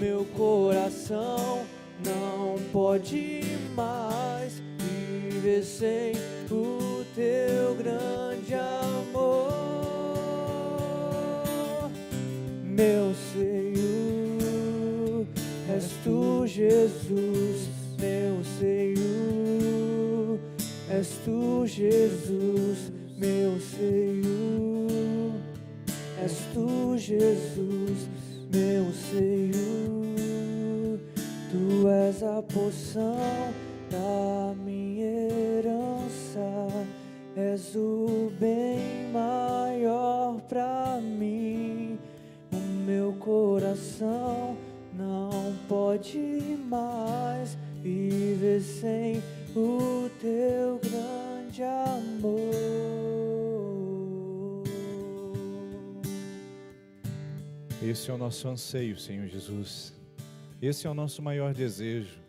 meu coração não pode mais viver sem o teu grande amor. Meu Senhor, és tu, Jesus. Meu Senhor, és tu, Jesus. Meu Senhor, és tu, Jesus. Meu Senhor, tu és a porção da minha herança, és o bem maior pra mim. O meu coração não pode mais viver sem o teu grande amor. Esse é o nosso anseio, Senhor Jesus. Esse é o nosso maior desejo,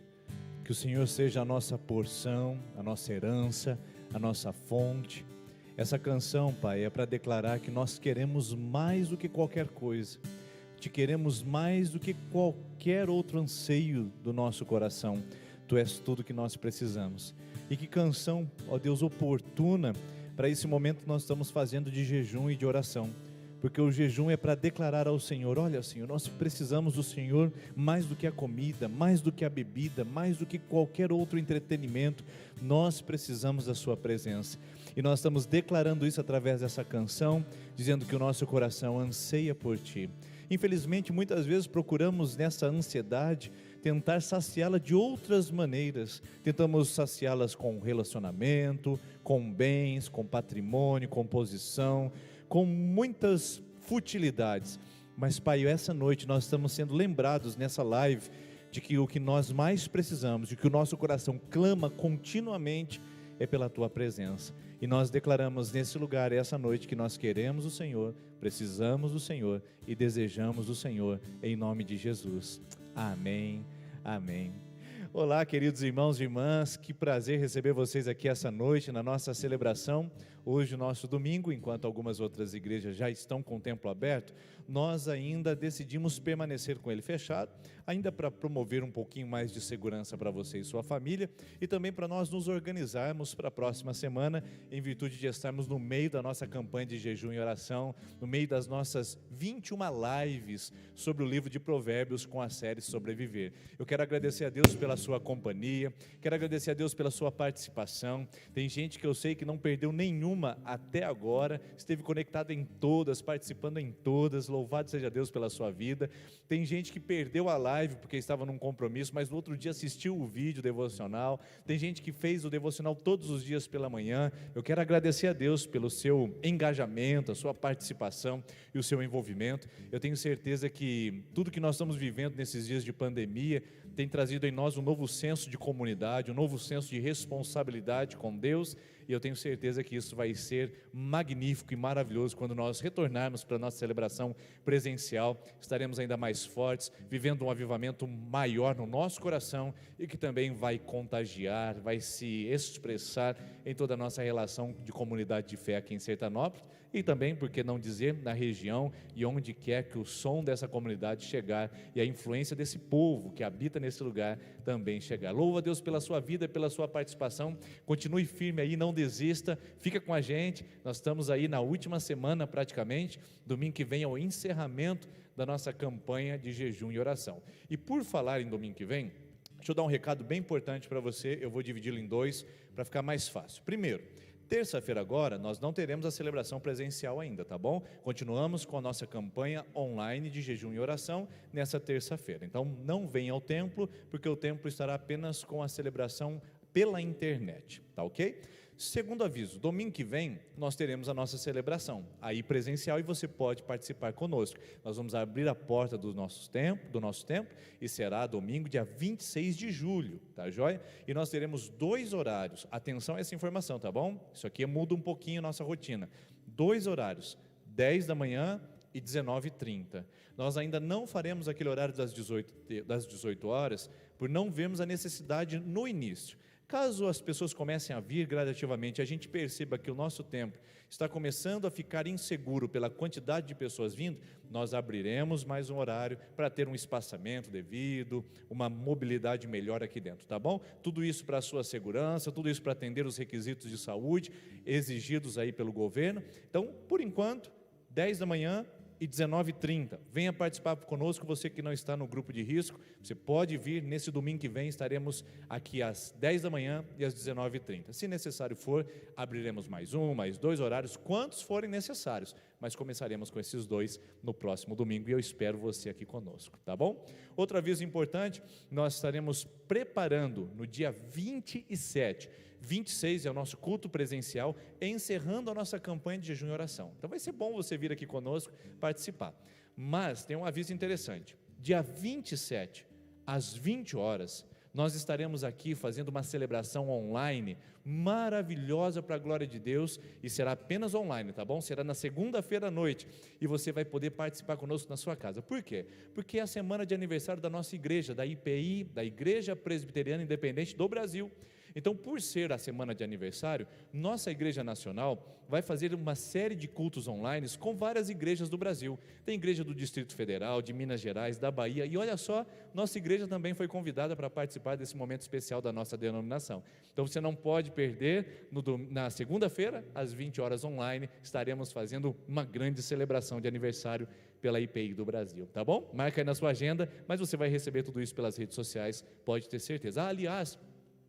que o Senhor seja a nossa porção, a nossa herança, a nossa fonte. Essa canção, Pai, é para declarar que nós queremos mais do que qualquer coisa, te queremos mais do que qualquer outro anseio do nosso coração. Tu és tudo que nós precisamos. E que canção, ó Deus, oportuna para esse momento que nós estamos fazendo de jejum e de oração. Porque o jejum é para declarar ao Senhor: olha, Senhor, nós precisamos do Senhor mais do que a comida, mais do que a bebida, mais do que qualquer outro entretenimento. Nós precisamos da sua presença. E nós estamos declarando isso através dessa canção, dizendo que o nosso coração anseia por Ti. Infelizmente, muitas vezes procuramos nessa ansiedade tentar saciá-la de outras maneiras. Tentamos saciá-las com relacionamento, com bens, com patrimônio, com posição, com muitas futilidades. Mas, Pai, essa noite nós estamos sendo lembrados nessa live de que o que nós mais precisamos, de que o nosso coração clama continuamente, é pela Tua presença. E nós declaramos nesse lugar, essa noite, que nós queremos o Senhor, precisamos do Senhor e desejamos o Senhor, em nome de Jesus. Amém, amém. Olá, queridos irmãos e irmãs, que prazer receber vocês aqui essa noite na nossa celebração. Hoje, o nosso domingo, enquanto algumas outras igrejas já estão com o templo aberto, nós ainda decidimos permanecer com ele fechado, ainda para promover um pouquinho mais de segurança para você e sua família, e também para nós nos organizarmos para a próxima semana, em virtude de estarmos no meio da nossa campanha de jejum e oração, no meio das nossas 21 lives sobre o livro de Provérbios com a série Sobreviver. Eu quero agradecer a Deus pela sua companhia, quero agradecer a Deus pela sua participação. Tem gente que eu sei que não perdeu nenhuma até agora, esteve conectada em todas, participando em todas. Louvado seja Deus pela sua vida. Tem gente que perdeu a live porque estava num compromisso, mas no outro dia assistiu o vídeo devocional. Tem gente que fez o devocional todos os dias pela manhã. Eu quero agradecer a Deus pelo seu engajamento, a sua participação e o seu envolvimento. Eu tenho certeza que tudo que nós estamos vivendo nesses dias de pandemia tem trazido em nós um novo senso de comunidade, um novo senso de responsabilidade com Deus, e eu tenho certeza que isso vai ser magnífico e maravilhoso quando nós retornarmos para a nossa celebração presencial. Estaremos ainda mais fortes, vivendo um avivamento maior no nosso coração e que também vai contagiar, vai se expressar em toda a nossa relação de comunidade de fé aqui em Sertanópolis e também, por que não dizer, na região e onde quer que o som dessa comunidade chegar e a influência desse povo que habita nesse lugar também chegar. Louva a Deus pela sua vida, pela sua participação. Continue firme aí, não desista, fica com a gente. Nós estamos aí na última semana praticamente. Domingo que vem é o encerramento da nossa campanha de jejum e oração. E por falar em domingo que vem, deixa eu dar um recado bem importante para você. Eu vou dividi-lo em dois para ficar mais fácil. Primeiro, terça-feira agora, nós não teremos a celebração presencial ainda, tá bom? Continuamos com a nossa campanha online de jejum e oração nessa terça-feira. Então, não venha ao templo, porque o templo estará apenas com a celebração pela internet, tá ok? Segundo aviso, domingo que vem nós teremos a nossa celebração, aí presencial, e você pode participar conosco. Nós vamos abrir a porta do nosso templo e será domingo, dia 26 de julho, tá joia? E nós teremos 2 horários, atenção a essa informação, tá bom? Isso aqui muda um pouquinho a nossa rotina. 2 horários, 10 da manhã e 19h30. Nós ainda não faremos aquele horário das 18 horas, por não vermos a necessidade no início. Caso as pessoas comecem a vir gradativamente, a gente perceba que o nosso templo está começando a ficar inseguro pela quantidade de pessoas vindo, nós abriremos mais um horário para ter um espaçamento devido, uma mobilidade melhor aqui dentro, tá bom? Tudo isso para a sua segurança, tudo isso para atender os requisitos de saúde exigidos aí pelo governo. Então, por enquanto, 10 da manhã e 19h30, venha participar conosco. Você que não está no grupo de risco, você pode vir. Nesse domingo que vem estaremos aqui às 10 da manhã e às 19h30, se necessário for, abriremos mais um, mais dois horários, quantos forem necessários, mas começaremos com esses dois no próximo domingo, e eu espero você aqui conosco, tá bom? Outro aviso importante, nós estaremos preparando no dia 27, 26 é o nosso culto presencial, encerrando a nossa campanha de jejum e oração. Então vai ser bom você vir aqui conosco participar. Mas tem um aviso interessante: dia 27, às 20 horas, nós estaremos aqui fazendo uma celebração online maravilhosa para a glória de Deus, e será apenas online, tá bom? Será na segunda-feira à noite, e você vai poder participar conosco na sua casa. Por quê? Porque é a semana de aniversário da nossa igreja, da IPI, da Igreja Presbiteriana Independente do Brasil. Então, por ser a semana de aniversário, nossa Igreja Nacional vai fazer uma série de cultos online com várias igrejas do Brasil. Tem igreja do Distrito Federal, de Minas Gerais, da Bahia, e olha só, nossa igreja também foi convidada para participar desse momento especial da nossa denominação. Então, você não pode perder, na segunda-feira, às 20 horas online, estaremos fazendo uma grande celebração de aniversário pela IPI do Brasil, tá bom? Marca aí na sua agenda, mas você vai receber tudo isso pelas redes sociais, pode ter certeza. Aliás,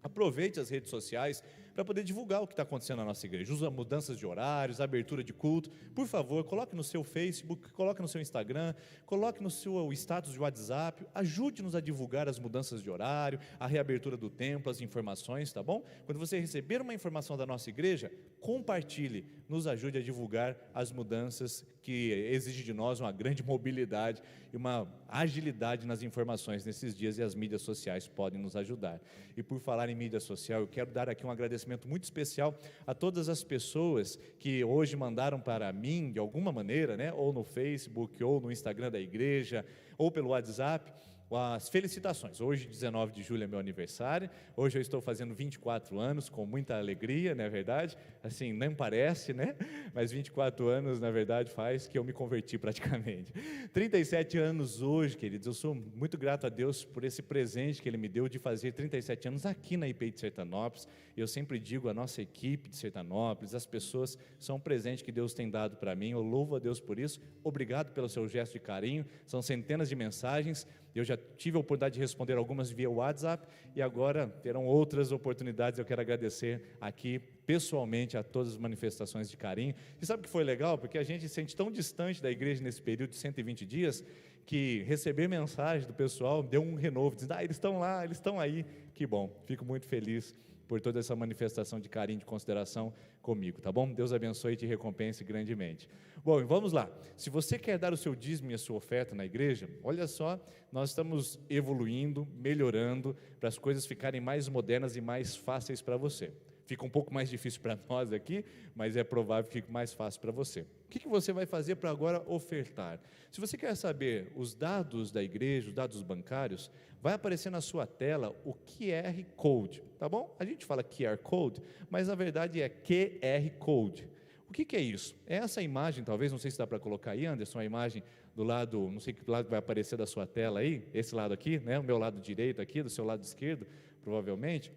aproveite as redes sociais para poder divulgar o que está acontecendo na nossa igreja, usa mudanças de horários, abertura de culto. Por favor, coloque no seu Facebook, coloque no seu Instagram, coloque no seu status de WhatsApp, ajude-nos a divulgar as mudanças de horário, a reabertura do templo, as informações, tá bom? Quando você receber uma informação da nossa igreja, compartilhe, nos ajude a divulgar as mudanças que exigem de nós uma grande mobilidade e uma agilidade nas informações nesses dias, e as mídias sociais podem nos ajudar. E por falar em mídia social, eu quero dar aqui um agradecimento muito especial a todas as pessoas que hoje mandaram para mim, de alguma maneira, né, ou no Facebook, ou no Instagram da igreja, ou pelo WhatsApp, as felicitações. Hoje, 19 de julho, é meu aniversário. Hoje eu estou fazendo 24 anos, com muita alegria, não é verdade? Assim, nem parece, né? Mas 24 anos, na verdade, faz que eu me converti praticamente. 37 anos hoje, queridos. Eu sou muito grato a Deus por esse presente que Ele me deu de fazer 37 anos aqui na IPI de Sertanópolis. Eu sempre digo, a nossa equipe de Sertanópolis, as pessoas, são um presente que Deus tem dado para mim. Eu louvo a Deus por isso. Obrigado pelo seu gesto de carinho. São centenas de mensagens. Eu já tive a oportunidade de responder algumas via WhatsApp, e agora terão outras oportunidades. Eu quero agradecer aqui pessoalmente a todas as manifestações de carinho. E sabe o que foi legal? Porque a gente se sente tão distante da igreja nesse período de 120 dias, que receber mensagem do pessoal deu um renovo, dizendo, eles estão lá, eles estão aí. Que bom, fico muito feliz por toda essa manifestação de carinho, de consideração comigo, tá bom? Deus abençoe e te recompense grandemente. Bom, vamos lá. Se você quer dar o seu dízimo e a sua oferta na igreja, olha só, nós estamos evoluindo, melhorando, para as coisas ficarem mais modernas e mais fáceis para você. Fica um pouco mais difícil para nós aqui, mas é provável que fique mais fácil para você. O que você vai fazer para agora ofertar? Se você quer saber os dados da igreja, os dados bancários, vai aparecer na sua tela o QR Code, tá bom? A gente fala QR Code, mas na verdade é QR Code. O que é isso? É essa imagem, talvez, não sei se dá para colocar aí, Anderson, a imagem do lado, não sei que lado vai aparecer da sua tela aí, esse lado aqui, né? O meu lado direito aqui, do seu lado esquerdo, provavelmente.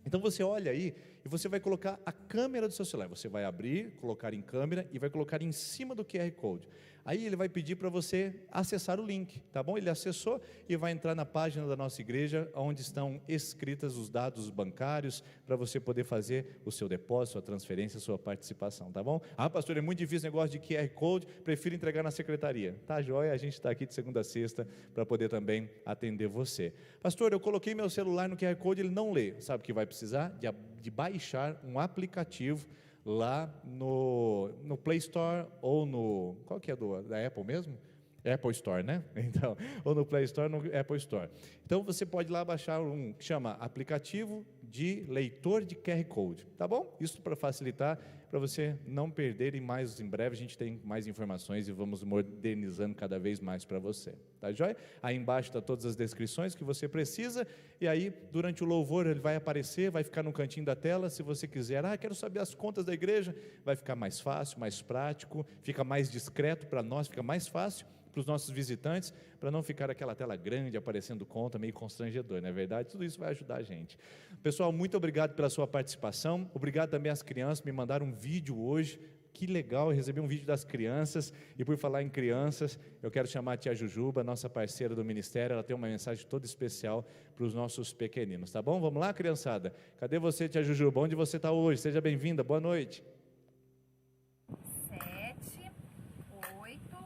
Então você olha aí e você vai colocar a câmera do seu celular. Você vai abrir, colocar em câmera e vai colocar em cima do QR Code. Aí ele vai pedir para você acessar o link, tá bom? Ele acessou e vai entrar na página da nossa igreja, onde estão escritos os dados bancários, para você poder fazer o seu depósito, a transferência, a sua participação, tá bom? Ah, pastor, é muito difícil o negócio de QR Code, prefiro entregar na secretaria. Tá joia, a gente está aqui de segunda a sexta para poder também atender você. Pastor, eu coloquei meu celular no QR Code, ele não lê. Sabe o que vai precisar? De baixar um aplicativo lá no Play Store, ou no, qual que é da Apple mesmo? Apple Store, né? Então, ou no Play Store, no Apple Store. Então você pode lá baixar um que chama aplicativo de leitor de QR Code, tá bom? Isso para facilitar, para você não perder, e mais em breve a gente tem mais informações e vamos modernizando cada vez mais para você, tá joia? Aí embaixo está todas as descrições que você precisa, e aí durante o louvor ele vai aparecer, vai ficar no cantinho da tela. Se você quiser, quero saber as contas da igreja, vai ficar mais fácil, mais prático, fica mais discreto para nós, fica mais fácil para os nossos visitantes, para não ficar aquela tela grande aparecendo conta, meio constrangedor, não é verdade? Tudo isso vai ajudar a gente. Pessoal, muito obrigado pela sua participação, obrigado também às crianças, me mandaram um vídeo hoje, que legal, eu recebi um vídeo das crianças. E por falar em crianças, eu quero chamar a tia Jujuba, nossa parceira do ministério, ela tem uma mensagem toda especial para os nossos pequeninos, tá bom? Vamos lá, criançada? Cadê você, tia Jujuba? Onde você está hoje? Seja bem-vinda, boa noite. 7, 8,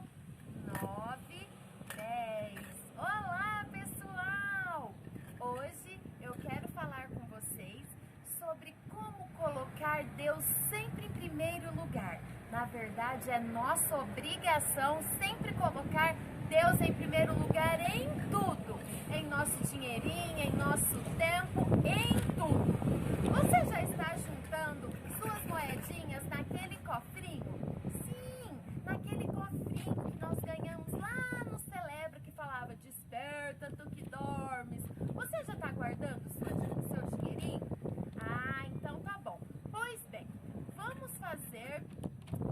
9, 10. Olá, pessoal! Hoje eu quero falar com vocês sobre como colocar Deus sempre em primeiro lugar. Na verdade, é nossa obrigação sempre colocar Deus em primeiro lugar em tudo. Em nosso dinheirinho, em nosso tempo, em tudo. Você já está juntando suas moedinhas naquele cofrinho? Sim, naquele cofrinho que nós ganhamos lá no Celebra, que falava: desperta tu que dormes. Você já está guardando seu dinheirinho? Então tá bom. Pois bem, vamos fazer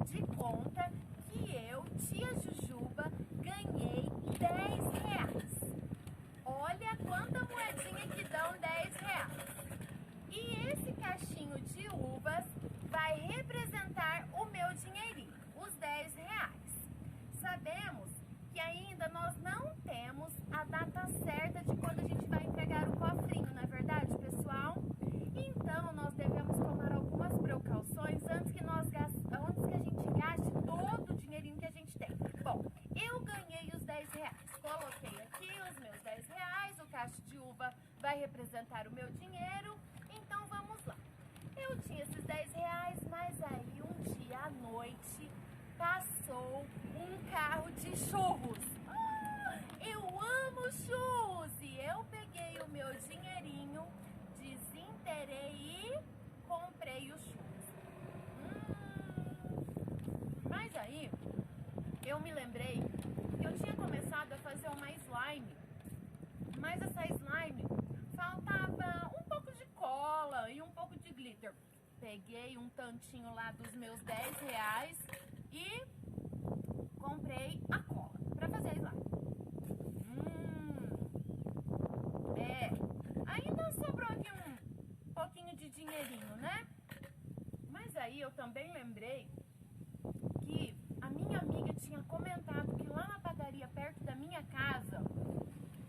de conta que eu, tia Jujuba, ganhei 10 reais. Olha quanta moedinha que dão 10 reais. E esse cachinho de uvas vai representar o meu dinheirinho, os 10 reais. Sabemos que ainda nós não temos a data certa de quando a gente vai entregar o cofrinho, não é verdade, pessoal? Então, nós devemos tomar algumas precauções antes que a gente gaste todo o dinheirinho que a gente tem. Bom, eu ganhei os 10 reais. Coloquei aqui os meus 10 reais, o cacho de uva vai representar o meu dinheiro. Então, vamos lá. Eu tinha esses 10 reais, mas aí um dia à noite passou um carro de churros. Eu amo churros! E eu peguei o meu dinheirinho, desinterei e comprei os churros. Mas aí, eu me lembrei que eu tinha começado a fazer uma slime. Mas essa slime faltava um pouco de cola e um pouco de glitter. Peguei um tantinho lá dos meus 10 reais e comprei a cola para fazer a slime. Ainda sobrou aqui um pouquinho de dinheirinho, né? Mas aí eu também lembrei que a minha amiga tinha comentado que lá na padaria perto da minha casa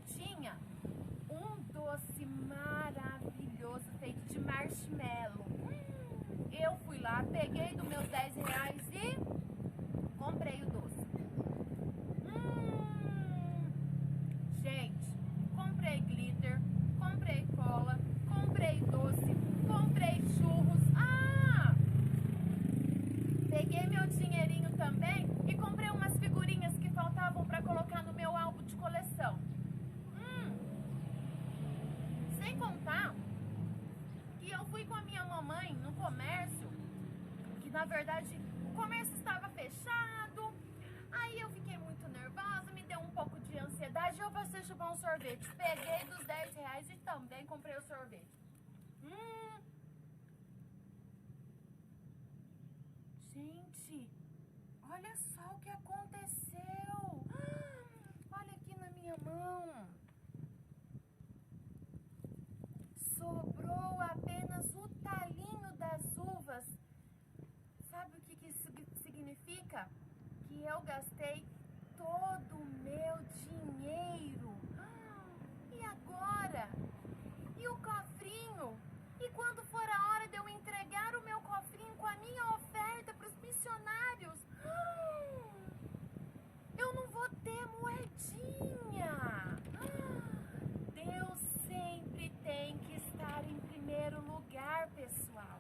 tinha um doce maravilhoso feito de marshmallow. Eu fui lá, peguei dos meus 10 reais e comprei o doce. Gente, comprei glitter, comprei cola, comprei doce, comprei churros. Peguei meu dinheirinho também e comprei umas figurinhas que faltavam para colocar no meu álbum de coleção. Sem contar que eu fui com a minha mamãe no comércio, que na verdade o comércio estava fechado. Aí eu fiquei muito nervosa, me deu um pouco de ansiedade e eu passei a chupar um sorvete. Peguei dos 10 reais e também comprei o sorvete. Gente, olha só o que aconteceu. Olha aqui na minha mão. Sobrou apenas o talinho das uvas. Sabe o que isso significa? Que eu gastei todo o meu dinheiro. E agora? E o cofrinho? E quando for a hora de eu entregar o meu cofrinho com a minha oferta para os missionários, eu não vou ter moedinha. Deus sempre tem que estar em primeiro lugar, pessoal.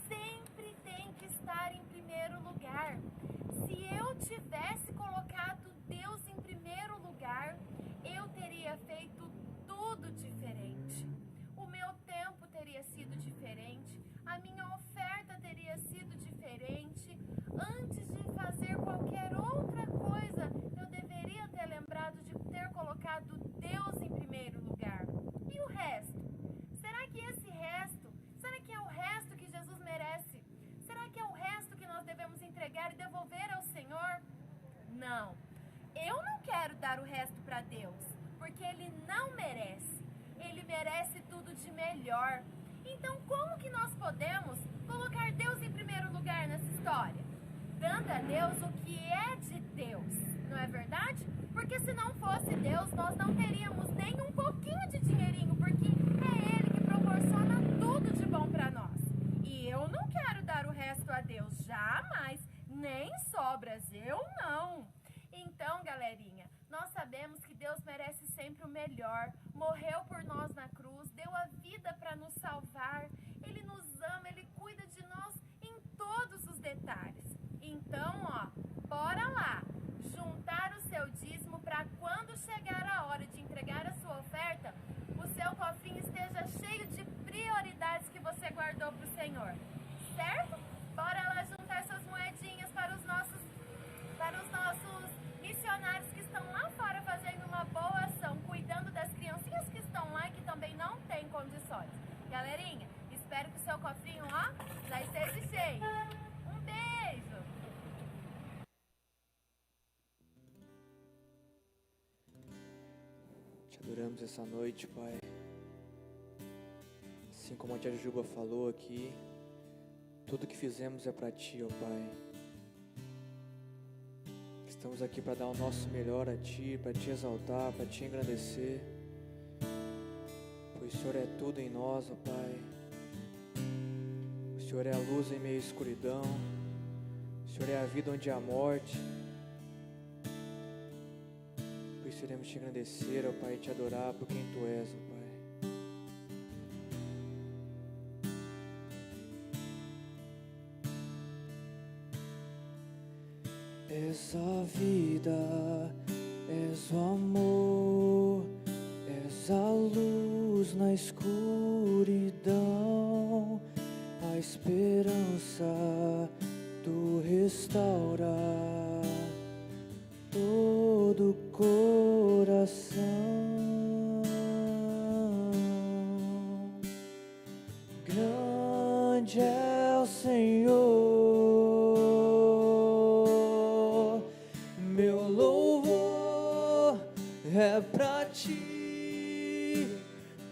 Sempre tem que estar em primeiro lugar. Se eu tivesse a minha oferta teria sido diferente. Antes de fazer qualquer outra coisa, eu deveria ter lembrado de ter colocado Deus em primeiro lugar. E o resto? Será que esse resto, será que é o resto que Jesus merece? Será que é o resto que nós devemos entregar e devolver ao Senhor? Não. Eu não quero dar o resto para Deus, porque Ele não merece. Ele merece tudo de melhor. Então, como que nós podemos colocar Deus em primeiro lugar nessa história? Dando a Deus o que é de Deus, não é verdade? Porque se não fosse Deus, nós não teríamos nem um pouquinho de dinheirinho, porque é Ele que proporciona tudo de bom para nós. E eu não quero dar o resto a Deus, jamais, nem sobras, eu não. Então, galerinha, nós sabemos que Deus merece sempre o melhor, morreu por nós na cruz, deu a vida para nos salvar, Ele nos ama, Ele cuida de nós em todos os detalhes. Então, bora lá, juntar o seu dízimo para quando chegar a hora de entregar a sua oferta, o seu cofrinho esteja cheio de prioridades que você guardou para o Senhor, certo? Bora lá juntar suas moedinhas para os nossos missionários que estão lá fora fazendo uma boa ação, cuidando das criancinhas que estão lá e que também não têm condições. Galerinha, espero que o seu cofrinho, já esteja cheio. Um beijo! Te adoramos essa noite, Pai. Assim como a tia Juba falou aqui, tudo que fizemos é para Ti, ó Pai. Estamos aqui para dar o nosso melhor a Ti, para Te exaltar, para Te engrandecer. Pois o Senhor é tudo em nós, ó Pai. O Senhor é a luz em meio à escuridão. O Senhor é a vida onde há morte. Por isso iremos Te engrandecer, ó Pai, e Te adorar por quem Tu és, ó Pai. És a vida, és o amor, és a luz na escuridão, a esperança, Tu restaura todo coração. Grande é o Senhor, é pra Ti,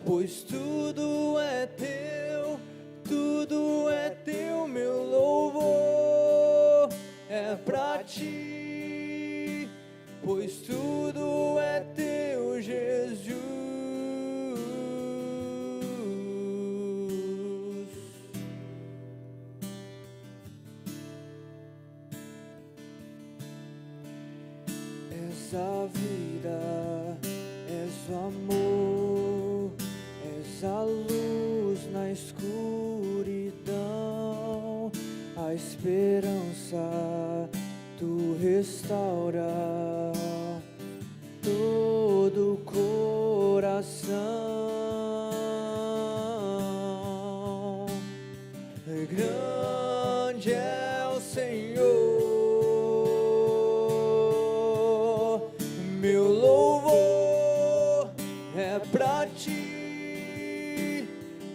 pois tudo é Teu, meu louvor é pra Ti, pois tudo é Teu, Jesus. És a vida, és o amor, és a luz na escuridão, a esperança, Tu restaura todo coração. Grande é o Senhor, meu louvor é pra Ti,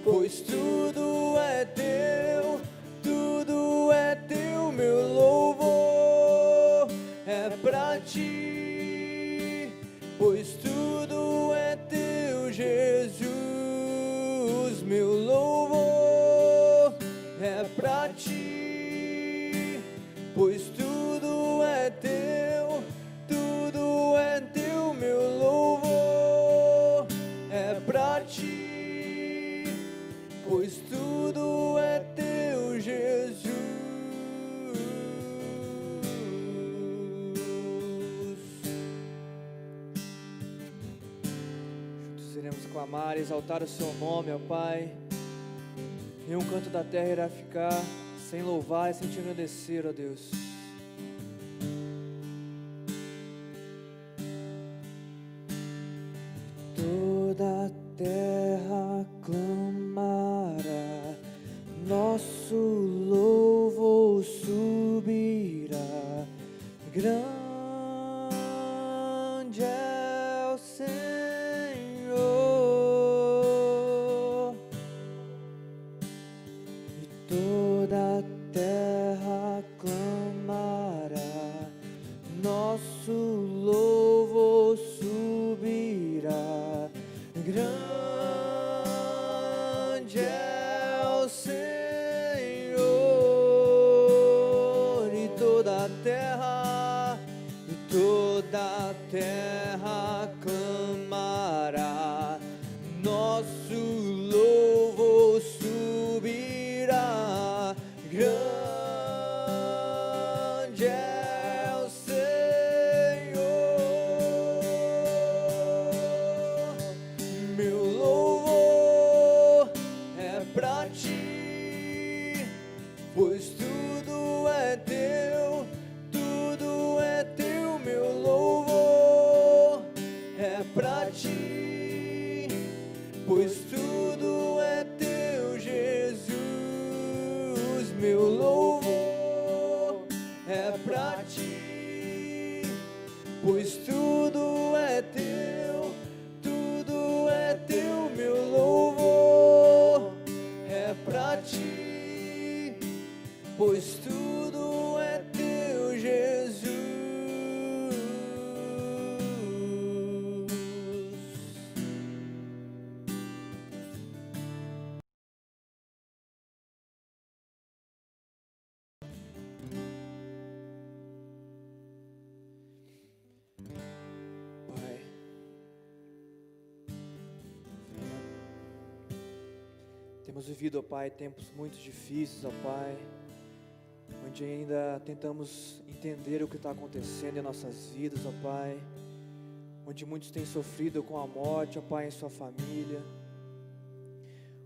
pois tudo é Teu, meu louvor é pra Ti, pois tudo é Teu, Jesus. Meu louvor é pra Ti, pois tudo é Teu, meu louvor é pra Ti, pois tudo é Teu, Jesus. Juntos iremos clamar e exaltar o Seu nome, ó Pai. Nenhum canto da terra irá ficar sem louvar e sem Te agradecer, ó Deus. Toda a terra clamará, nosso Grande é o Senhor, e toda a terra clamará, nosso louvor subirá. Grande é o Senhor, meu louvor é pra ti, pois tudo é teu, meu louvor é pra ti, pois tudo é teu, Jesus. Meu louvor é pra ti, pois tudo é teu, meu louvor é pra ti, pois tudo é teu, Jesus. Pai, temos vivido, ó Pai, tempos muito difíceis, ó Pai, onde ainda tentamos entender o que está acontecendo em nossas vidas, ó Pai, onde muitos têm sofrido com a morte, ó Pai, em sua família,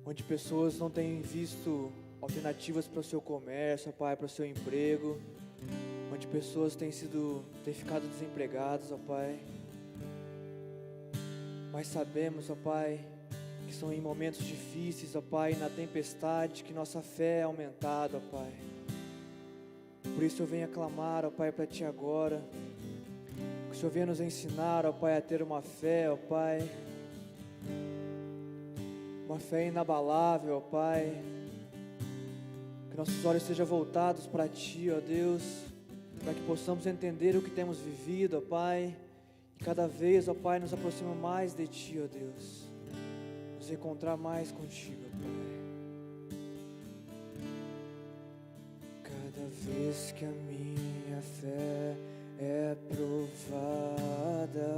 onde pessoas não têm visto alternativas para o seu comércio, ó Pai, para o seu emprego, onde pessoas têm ficado desempregadas, ó Pai. Mas sabemos, ó Pai, que são em momentos difíceis, ó Pai, na tempestade, que nossa fé é aumentada, ó Pai. Por isso eu venho clamar, ó Pai, para Ti agora, que o Senhor venha nos ensinar, ó Pai, a ter uma fé, ó Pai, uma fé inabalável, ó Pai, que nossos olhos sejam voltados para Ti, ó Deus, para que possamos entender o que temos vivido, ó Pai, e cada vez, ó Pai, nos aproximamos mais de Ti, ó Deus, nos encontrar mais contigo, ó Pai. Cada vez que a minha fé é provada,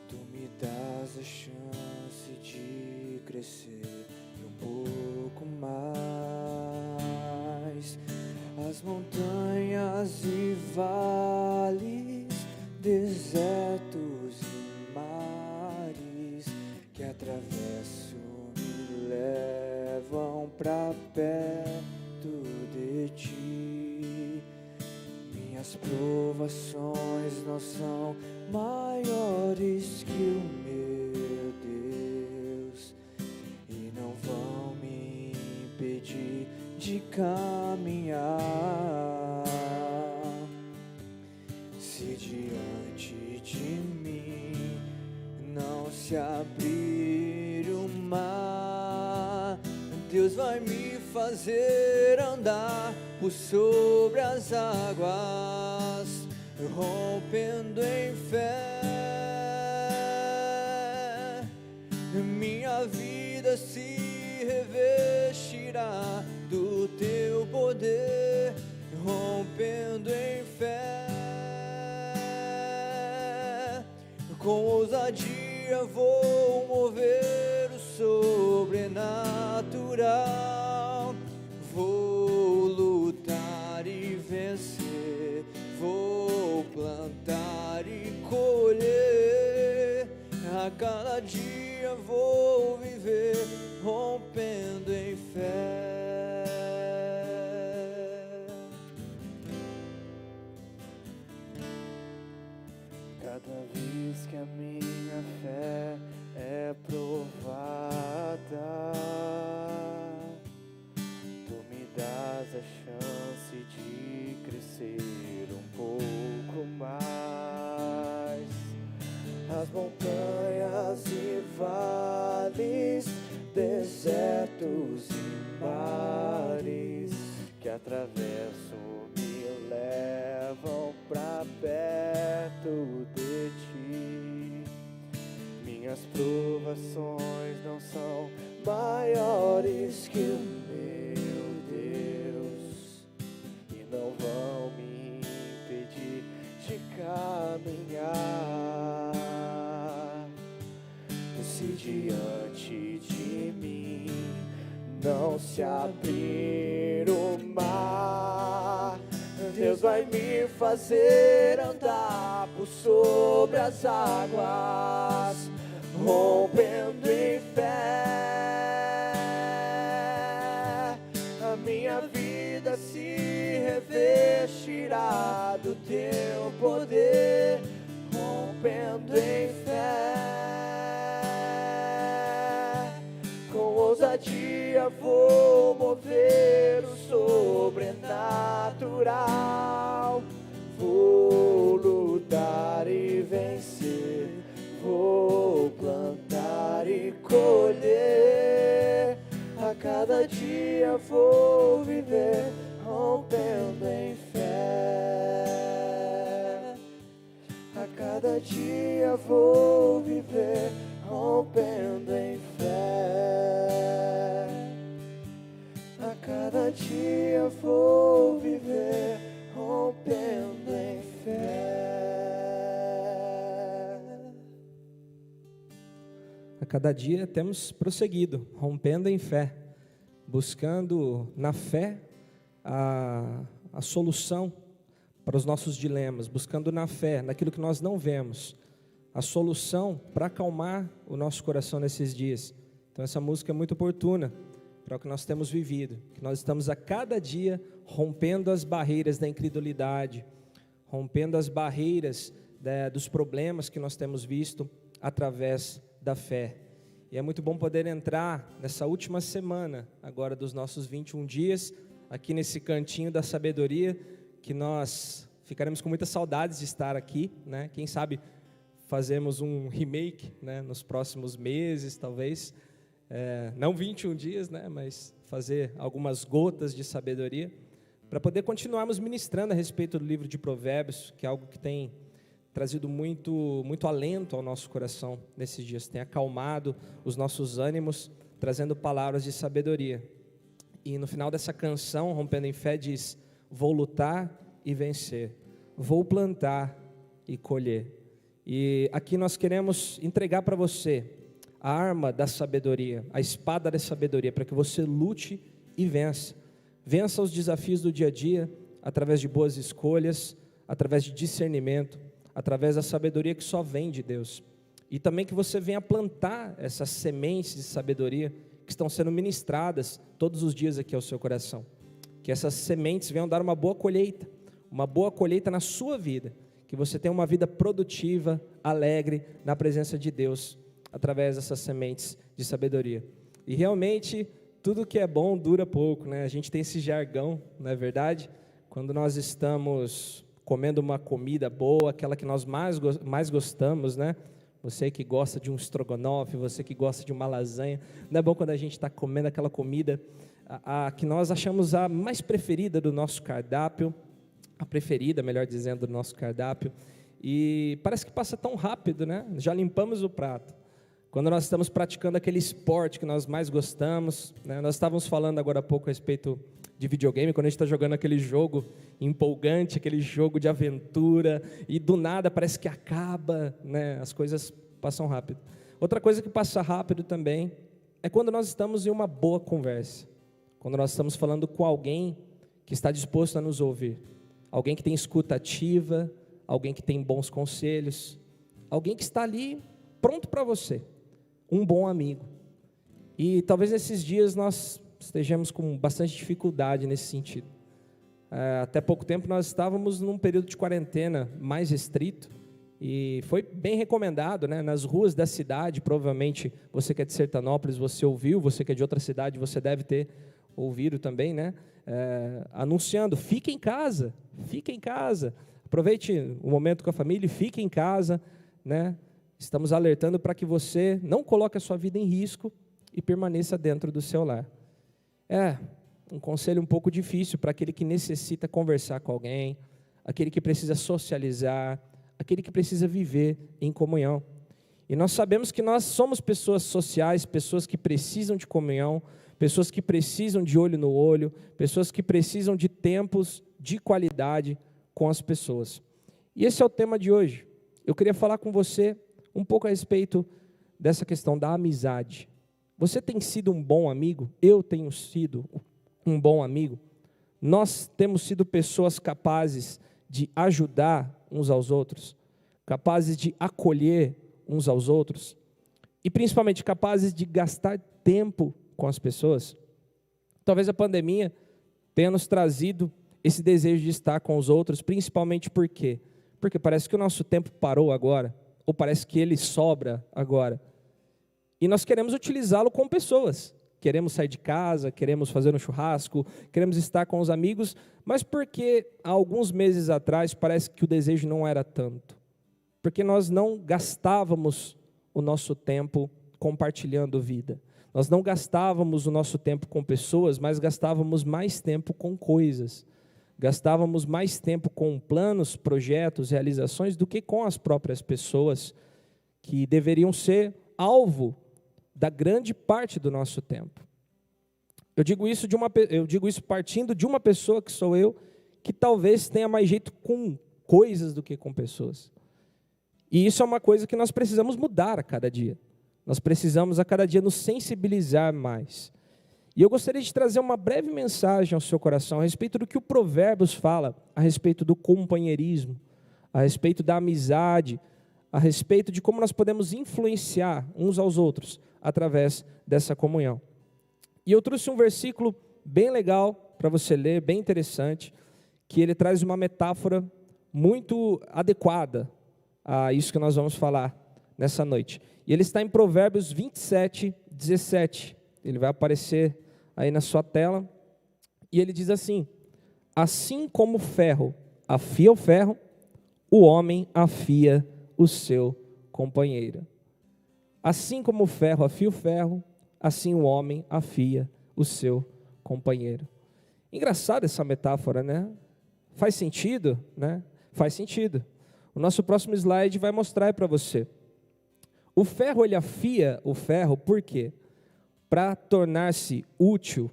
Tu me dás a chance de crescer um pouco mais. As montanhas e vales, desertos e mares que atravesso me levam pra perto de Ti. Minhas provações não são maiores que o meu Deus e não vão me impedir de caminhar. Se diante de mim não se abrir o mar, Deus vai me fazer andar por sobre as águas, rompendo em fé. Minha vida se revestirá do Teu poder, rompendo em fé. Com ousadia vou mover o sobrenatural, vou lutar e vencer, vou plantar e colher. A cada dia vou viver rompendo em fé. Cada vez que a minha fé é provada, Tu me dás a chance de crescer um pouco mais. As montanhas e vales, desertos e mares que atravesso me levam pra perto de Ti. Minhas provações não são maiores que o meu Deus, e não vão me impedir de caminhar. Se diante de mim não se abrir o mar, Deus vai me fazer andar por sobre as águas, rompendo em fé. A minha vida se revestirá do teu poder, rompendo em fé. Com ousadia vou mover o sobrenatural, vou lutar e vencer, vou plantar e colher. A cada dia vou viver rompendo em fé. A cada dia vou viver rompendo em fé. A cada dia vou viver rompendo em fé. A cada dia temos prosseguido, rompendo em fé, buscando na fé a solução para os nossos dilemas, buscando na fé, naquilo que nós não vemos, a solução para acalmar o nosso coração nesses dias. Então essa música é muito oportuna para o que nós temos vivido, que nós estamos a cada dia rompendo as barreiras da incredulidade, rompendo as barreiras dos problemas que nós temos visto através da fé. E é muito bom poder entrar nessa última semana, agora dos nossos 21 dias, aqui nesse cantinho da sabedoria, que nós ficaremos com muitas saudades de estar aqui, né? Quem sabe fazemos um remake, né, nos próximos meses, talvez, não 21 dias, né, mas fazer algumas gotas de sabedoria, para poder continuarmos ministrando a respeito do livro de Provérbios, que é algo que tem trazido muito alento ao nosso coração nesses dias, tem acalmado os nossos ânimos, trazendo palavras de sabedoria. E no final dessa canção, Rompendo em Fé, diz: vou lutar e vencer, vou plantar e colher. E aqui nós queremos entregar para você a arma da sabedoria, a espada da sabedoria, para que você lute e vença. Vença os desafios do dia a dia, através de boas escolhas, através de discernimento, através da sabedoria que só vem de Deus. E também que você venha plantar essas sementes de sabedoria que estão sendo ministradas todos os dias aqui ao seu coração. Que essas sementes venham dar uma boa colheita na sua vida. Que você tenha uma vida produtiva, alegre, na presença de Deus, através dessas sementes de sabedoria. E realmente, tudo que é bom dura pouco, né? A gente tem esse jargão, não é verdade? Quando nós estamos comendo uma comida boa, aquela que nós mais gostamos, né? Você que gosta de um estrogonofe, você que gosta de uma lasanha, não é bom quando a gente está comendo aquela comida a que nós achamos a mais preferida do nosso cardápio, a preferida, melhor dizendo, do nosso cardápio, e parece que passa tão rápido, né? Já limpamos o prato. Quando nós estamos praticando aquele esporte que nós mais gostamos, né? Nós estávamos falando agora há pouco a respeito de videogame, quando a gente está jogando aquele jogo empolgante, aquele jogo de aventura, e do nada parece que acaba, né? As coisas passam rápido. Outra coisa que passa rápido também é quando nós estamos em uma boa conversa, quando nós estamos falando com alguém que está disposto a nos ouvir, alguém que tem escuta ativa, alguém que tem bons conselhos, alguém que está ali pronto para você, um bom amigo. E talvez nesses dias nós estejamos com bastante dificuldade nesse sentido. Até pouco tempo nós estávamos num período de quarentena mais restrito, e foi bem recomendado, né? Nas ruas da cidade, provavelmente você que é de Sertanópolis, você ouviu, você que é de outra cidade, você deve ter ouvido também, né? Anunciando, fique em casa, aproveite o momento com a família e fique em casa, né? Estamos alertando para que você não coloque a sua vida em risco e permaneça dentro do seu lar. É um conselho um pouco difícil para aquele que necessita conversar com alguém, aquele que precisa socializar, aquele que precisa viver em comunhão. E nós sabemos que nós somos pessoas sociais, pessoas que precisam de comunhão, pessoas que precisam de olho no olho, pessoas que precisam de tempos de qualidade com as pessoas. E esse é o tema de hoje. Eu queria falar com você um pouco a respeito dessa questão da amizade. Você tem sido um bom amigo? Eu tenho sido um bom amigo? Nós temos sido pessoas capazes de ajudar uns aos outros, capazes de acolher uns aos outros, e principalmente capazes de gastar tempo com as pessoas. Talvez a pandemia tenha nos trazido esse desejo de estar com os outros, principalmente porque parece que o nosso tempo parou agora, ou parece que ele sobra agora, e nós queremos utilizá-lo com pessoas. Queremos sair de casa, queremos fazer um churrasco, queremos estar com os amigos, mas porque há alguns meses atrás parece que o desejo não era tanto. Porque nós não gastávamos o nosso tempo compartilhando vida. Nós não gastávamos o nosso tempo com pessoas, mas gastávamos mais tempo com coisas. Gastávamos mais tempo com planos, projetos, realizações do que com as próprias pessoas que deveriam ser alvo da grande parte do nosso tempo. Eu digo isso partindo de uma pessoa que sou eu, que talvez tenha mais jeito com coisas do que com pessoas. E isso é uma coisa que nós precisamos mudar a cada dia. Nós precisamos a cada dia nos sensibilizar mais. E eu gostaria de trazer uma breve mensagem ao seu coração a respeito do que o Provérbios fala, a respeito do companheirismo, a respeito da amizade, a respeito de como nós podemos influenciar uns aos outros através dessa comunhão. E eu trouxe um versículo bem legal para você ler, bem interessante, que ele traz uma metáfora muito adequada a isso que nós vamos falar nessa noite. E ele está em Provérbios 27, 17. Ele vai aparecer aí na sua tela. E ele diz assim: assim como o ferro afia o ferro, o homem afia o seu companheiro. Assim como o ferro afia o ferro, assim o homem afia o seu companheiro. Engraçada essa metáfora, né? Faz sentido, né? Faz sentido. O nosso próximo slide vai mostrar para você. O ferro, ele afia o ferro, por quê? Para tornar-se útil,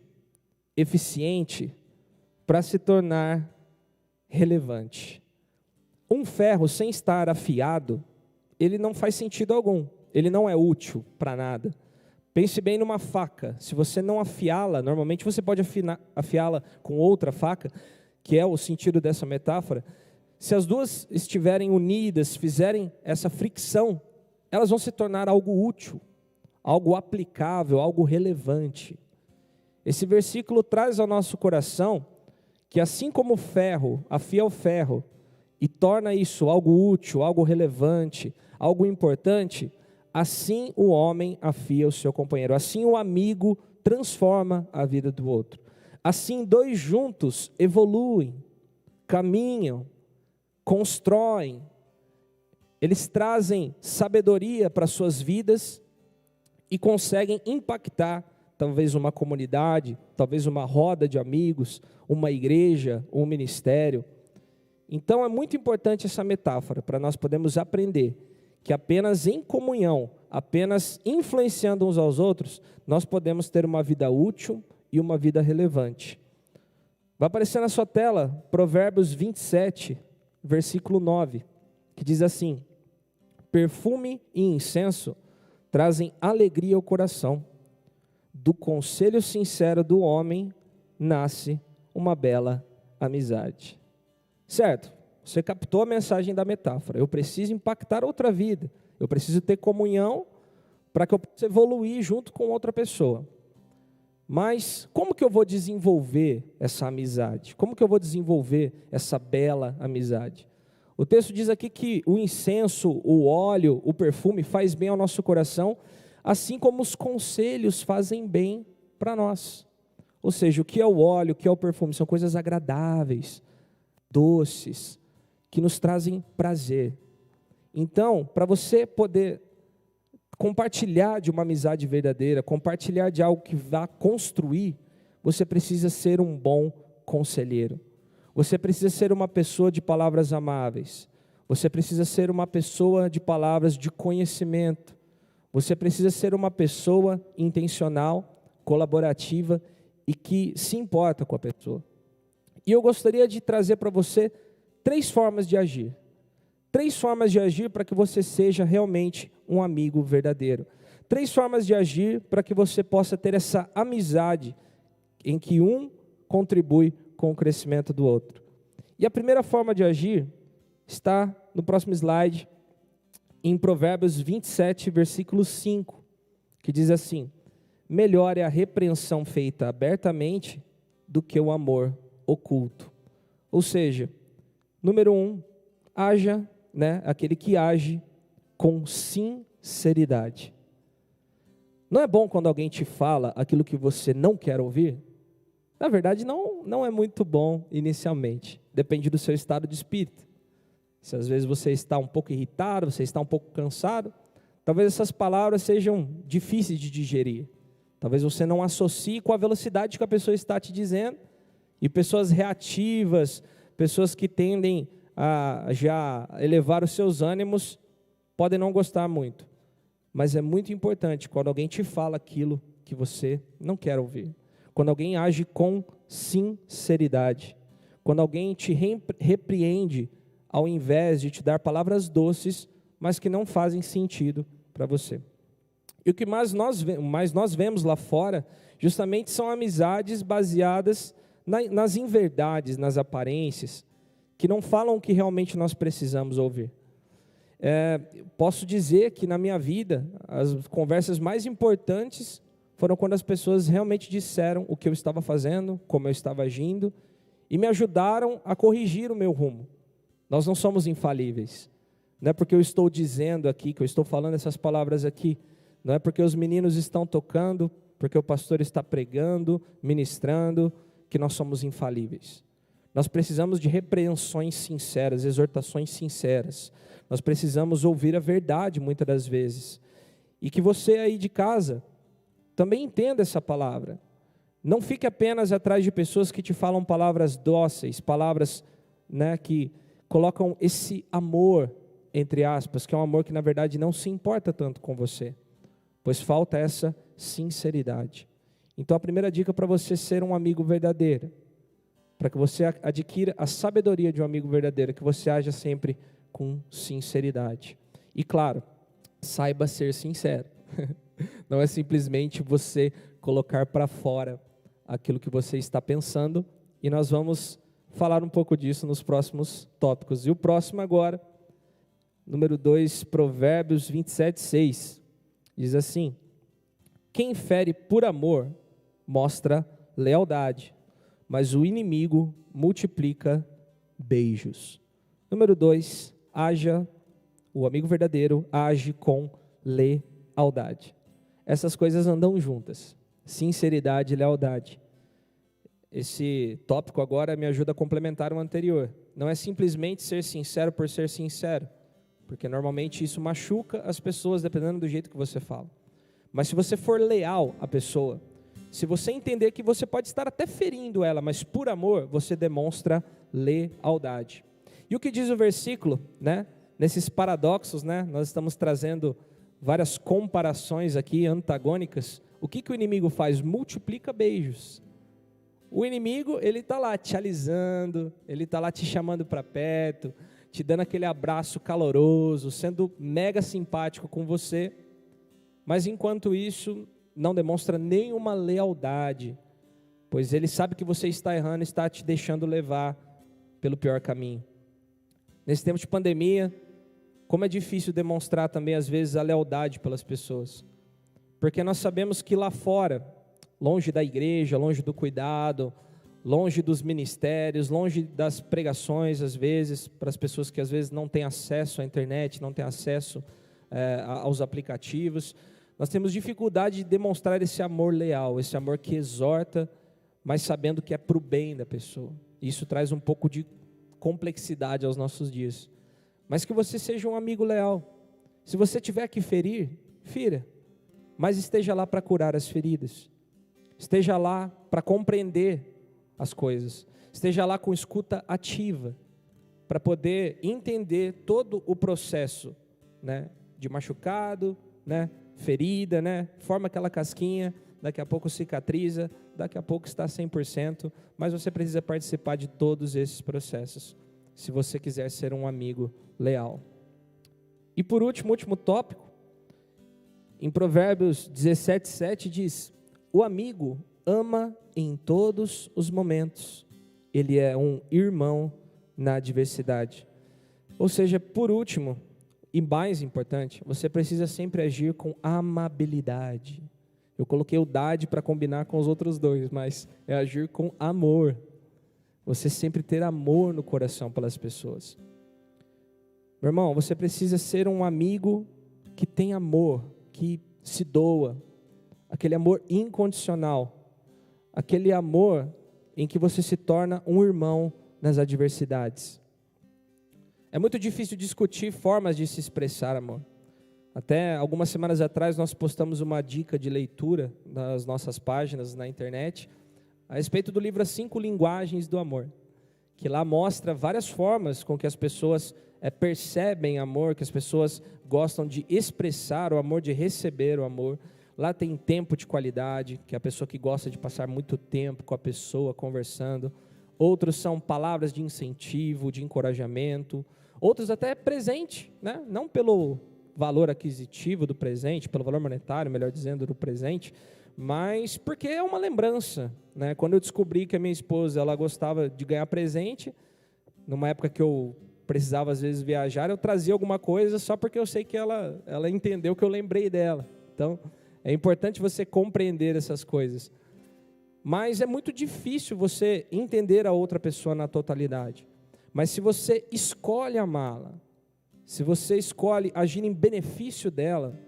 eficiente, para se tornar relevante. Um ferro sem estar afiado, ele não faz sentido algum. Ele não é útil para nada. Pense bem numa faca. Se você não afiá-la, normalmente você pode afiá-la com outra faca, que é o sentido dessa metáfora. Se as duas estiverem unidas, fizerem essa fricção, elas vão se tornar algo útil, algo aplicável, algo relevante. Esse versículo traz ao nosso coração que assim como o ferro afia o ferro e torna isso algo útil, algo relevante, algo importante, assim o homem afia o seu companheiro, assim o amigo transforma a vida do outro. Assim dois juntos evoluem, caminham, constroem, eles trazem sabedoria para suas vidas e conseguem impactar talvez uma comunidade, talvez uma roda de amigos, uma igreja, um ministério. Então é muito importante essa metáfora para nós podermos aprender que apenas em comunhão, apenas influenciando uns aos outros, nós podemos ter uma vida útil e uma vida relevante. Vai aparecer na sua tela Provérbios 27, versículo 9, que diz assim: perfume e incenso trazem alegria ao coração. Do conselho sincero do homem nasce uma bela amizade. Certo? Você captou a mensagem da metáfora. Eu preciso impactar outra vida. Eu preciso ter comunhão para que eu possa evoluir junto com outra pessoa. Mas como que eu vou desenvolver essa amizade? Como que eu vou desenvolver essa bela amizade? O texto diz aqui que o incenso, o óleo, o perfume faz bem ao nosso coração, assim como os conselhos fazem bem para nós. Ou seja, o que é o óleo, o que é o perfume? São coisas agradáveis, doces, que nos trazem prazer. Então, para você poder compartilhar de uma amizade verdadeira, compartilhar de algo que vá construir, você precisa ser um bom conselheiro. Você precisa ser uma pessoa de palavras amáveis. Você precisa ser uma pessoa de palavras de conhecimento. Você precisa ser uma pessoa intencional, colaborativa e que se importa com a pessoa. E eu gostaria de trazer para você 3 formas de agir. 3 formas de agir para que você seja realmente um amigo verdadeiro. 3 formas de agir para que você possa ter essa amizade em que um contribui com o crescimento do outro. E a primeira forma de agir está no próximo slide, em Provérbios 27, versículo 5, que diz assim: melhor é a repreensão feita abertamente do que o amor oculto. Ou seja, número 1, haja, aquele que age com sinceridade. Não é bom quando alguém te fala aquilo que você não quer ouvir? Na verdade, não é muito bom inicialmente. Depende do seu estado de espírito. Se às vezes você está um pouco irritado, você está um pouco cansado, talvez essas palavras sejam difíceis de digerir. Talvez você não associe com a velocidade que a pessoa está te dizendo. E pessoas reativas, pessoas que tendem a já elevar os seus ânimos, podem não gostar muito. Mas é muito importante quando alguém te fala aquilo que você não quer ouvir. Quando alguém age com sinceridade. Quando alguém te repreende ao invés de te dar palavras doces, mas que não fazem sentido para você. E o que mais nós vemos lá fora, justamente são amizades baseadas nas inverdades, nas aparências, que não falam o que realmente nós precisamos ouvir. Posso dizer que na minha vida, as conversas mais importantes foram quando as pessoas realmente disseram o que eu estava fazendo, como eu estava agindo, e me ajudaram a corrigir o meu rumo. Nós não somos infalíveis. Não é porque eu estou dizendo aqui, que eu estou falando essas palavras aqui, não é porque os meninos estão tocando, porque o pastor está pregando, ministrando, que nós somos infalíveis. Nós precisamos de repreensões sinceras, exortações sinceras. Nós precisamos ouvir a verdade muitas das vezes. E que você aí de casa também entenda essa palavra. Não fique apenas atrás de pessoas que te falam palavras dóceis, palavras que colocam esse amor, entre aspas, que é um amor que na verdade não se importa tanto com você, pois falta essa sinceridade. Então a primeira dica para você ser um amigo verdadeiro, para que você adquira a sabedoria de um amigo verdadeiro, que você haja sempre com sinceridade. E claro, saiba ser sincero. Não é simplesmente você colocar para fora aquilo que você está pensando, e nós vamos falar um pouco disso nos próximos tópicos. E o próximo agora, número 2, Provérbios 27, 6, diz assim: quem fere por amor mostra lealdade, mas o inimigo multiplica beijos. Número 2, o amigo verdadeiro age com lealdade. Essas coisas andam juntas, sinceridade e lealdade. Esse tópico agora me ajuda a complementar o anterior. Não é simplesmente ser sincero por ser sincero, porque normalmente isso machuca as pessoas dependendo do jeito que você fala. Mas se você for leal à pessoa, se você entender que você pode estar até ferindo ela, mas por amor, você demonstra lealdade. E o que diz o versículo, nesses paradoxos, nós estamos trazendo várias comparações aqui antagônicas. O que o inimigo faz? Multiplica beijos. O inimigo, ele está lá te alisando, ele está lá te chamando para perto, te dando aquele abraço caloroso, sendo mega simpático com você, mas enquanto isso, não demonstra nenhuma lealdade, pois ele sabe que você está errando e está te deixando levar pelo pior caminho. Nesse tempo de pandemia, como é difícil demonstrar também às vezes a lealdade pelas pessoas, porque nós sabemos que lá fora, longe da igreja, longe do cuidado, longe dos ministérios, longe das pregações às vezes, para as pessoas que às vezes não têm acesso à internet, não têm acesso aos aplicativos, nós temos dificuldade de demonstrar esse amor leal, esse amor que exorta, mas sabendo que é para o bem da pessoa. Isso traz um pouco de complexidade aos nossos dias. Mas que você seja um amigo leal. Se você tiver que ferir, fira, mas esteja lá para curar as feridas. Esteja lá para compreender as coisas. Esteja lá com escuta ativa. para poder entender todo o processo, né, de machucado, né, ferida, né, forma aquela casquinha, daqui a pouco cicatriza, daqui a pouco está 100%, mas você precisa participar de todos esses processos, se você quiser ser um amigo leal. E por último, último tópico, em Provérbios 17:7 diz: o amigo ama em todos os momentos, ele é um irmão na adversidade. Ou seja, por último, e mais importante, você precisa sempre agir com amabilidade. Eu coloquei o dade para combinar com os outros dois, mas é agir com amor. Você sempre ter amor no coração pelas pessoas. Meu irmão, você precisa ser um amigo que tem amor, que se doa, aquele amor incondicional, aquele amor em que você se torna um irmão nas adversidades. É muito difícil discutir formas de se expressar amor. Até algumas semanas atrás nós postamos uma dica de leitura nas nossas páginas na internet a respeito do livro As 5 Linguagens do Amor, que lá mostra várias formas com que as pessoas percebem amor, que as pessoas gostam de expressar o amor, de receber o amor. Lá tem tempo de qualidade, que é a pessoa que gosta de passar muito tempo com a pessoa conversando. Outros são palavras de incentivo, de encorajamento. Outros até presente, né? Não pelo valor aquisitivo do presente, pelo valor monetário, melhor dizendo, do presente, mas porque é uma lembrança, né? Quando eu descobri que a minha esposa, ela gostava de ganhar presente, numa época que eu precisava às vezes viajar, eu trazia alguma coisa só porque eu sei que ela entendeu que eu lembrei dela. Então, é importante você compreender essas coisas. Mas é muito difícil você entender a outra pessoa na totalidade. Mas se você escolhe amá-la, se você escolhe agir em benefício dela,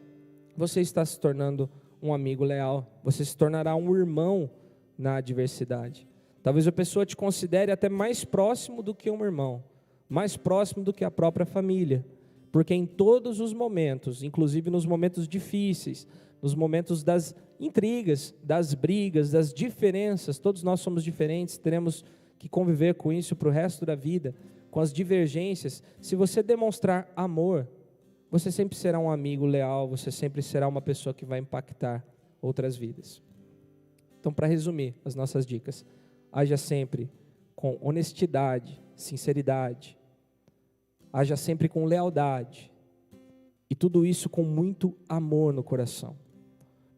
você está se tornando um amigo leal, você se tornará um irmão na adversidade. Talvez a pessoa te considere até mais próximo do que um irmão, mais próximo do que a própria família, porque em todos os momentos, inclusive nos momentos difíceis, nos momentos das intrigas, das brigas, das diferenças, todos nós somos diferentes, teremos que conviver com isso para o resto da vida, com as divergências. Se você demonstrar amor, você sempre será um amigo leal, você sempre será uma pessoa que vai impactar outras vidas. Então, para resumir as nossas dicas, haja sempre com honestidade, sinceridade, haja sempre com lealdade, e tudo isso com muito amor no coração,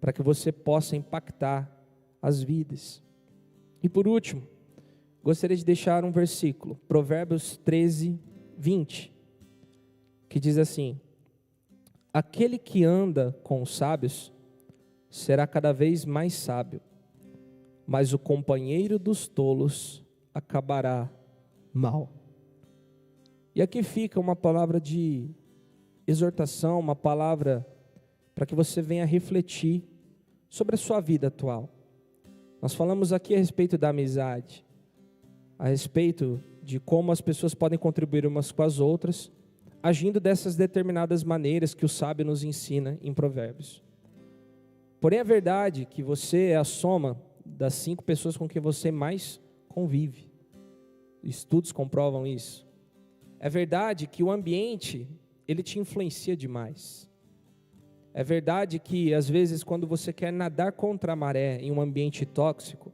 para que você possa impactar as vidas. E por último, gostaria de deixar um versículo, Provérbios 13:20, que diz assim: aquele que anda com os sábios será cada vez mais sábio, mas o companheiro dos tolos acabará mal. E aqui fica uma palavra de exortação, uma palavra para que você venha refletir sobre a sua vida atual. Nós falamos aqui a respeito da amizade, a respeito de como as pessoas podem contribuir umas com as outras, agindo dessas determinadas maneiras que o sábio nos ensina em Provérbios. Porém, é verdade que você é a soma das 5 pessoas com quem você mais convive. Estudos comprovam isso. É verdade que o ambiente, ele te influencia demais. É verdade que, às vezes, quando você quer nadar contra a maré em um ambiente tóxico,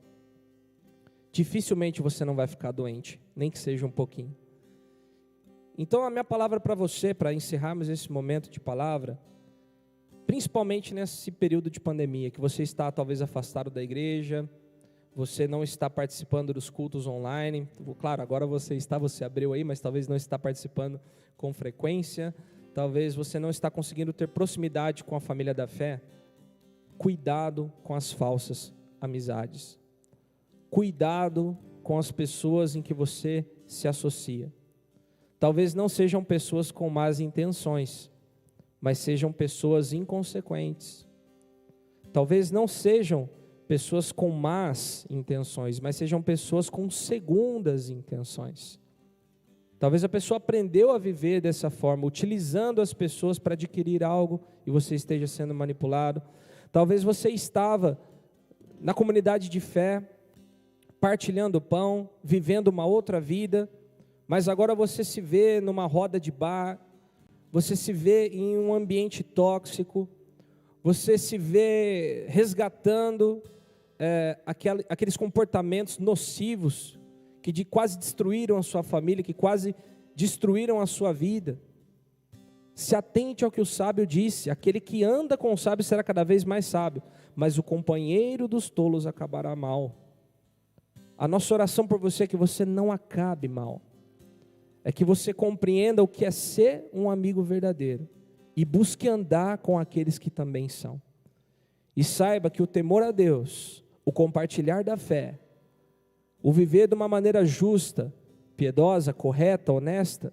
dificilmente você não vai ficar doente, nem que seja um pouquinho. Então, a minha palavra para você, para encerrarmos esse momento de palavra, principalmente nesse período de pandemia, que você está talvez afastado da igreja, você não está participando dos cultos online, claro, agora você abriu aí, mas talvez não está participando com frequência, talvez você não está conseguindo ter proximidade com a família da fé. Cuidado com as falsas amizades. Cuidado com as pessoas em que você se associa. Talvez não sejam pessoas com más intenções, mas sejam pessoas inconsequentes. Talvez não sejam pessoas com más intenções, mas sejam pessoas com segundas intenções. Talvez a pessoa aprendeu a viver dessa forma, utilizando as pessoas para adquirir algo e você esteja sendo manipulado. Talvez você estava na comunidade de fé, partilhando o pão, vivendo uma outra vida, mas agora você se vê numa roda de bar, você se vê em um ambiente tóxico, você se vê resgatando aqueles comportamentos nocivos que quase destruíram a sua família, que quase destruíram a sua vida. Se atente ao que o sábio disse: aquele que anda com o sábio será cada vez mais sábio, mas o companheiro dos tolos acabará mal. A nossa oração por você é que você não acabe mal, é que você compreenda o que é ser um amigo verdadeiro e busque andar com aqueles que também são. E saiba que o temor a Deus, o compartilhar da fé, o viver de uma maneira justa, piedosa, correta, honesta,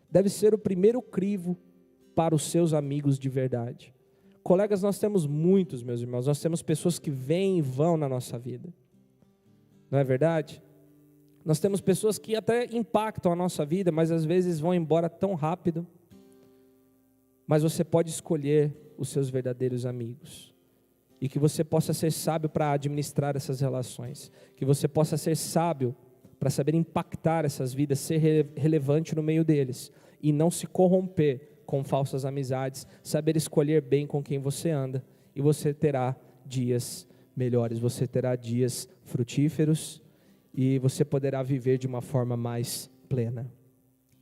deve ser o primeiro crivo para os seus amigos de verdade. Colegas, nós temos muitos, meus irmãos, nós temos pessoas que vêm e vão na nossa vida, não é verdade? Nós temos pessoas que até impactam a nossa vida, mas às vezes vão embora tão rápido. Mas você pode escolher os seus verdadeiros amigos, e que você possa ser sábio para administrar essas relações, que você possa ser sábio para saber impactar essas vidas, ser relevante no meio deles, e não se corromper com falsas amizades, saber escolher bem com quem você anda, e você terá dias melhores, você terá dias frutíferos, e você poderá viver de uma forma mais plena.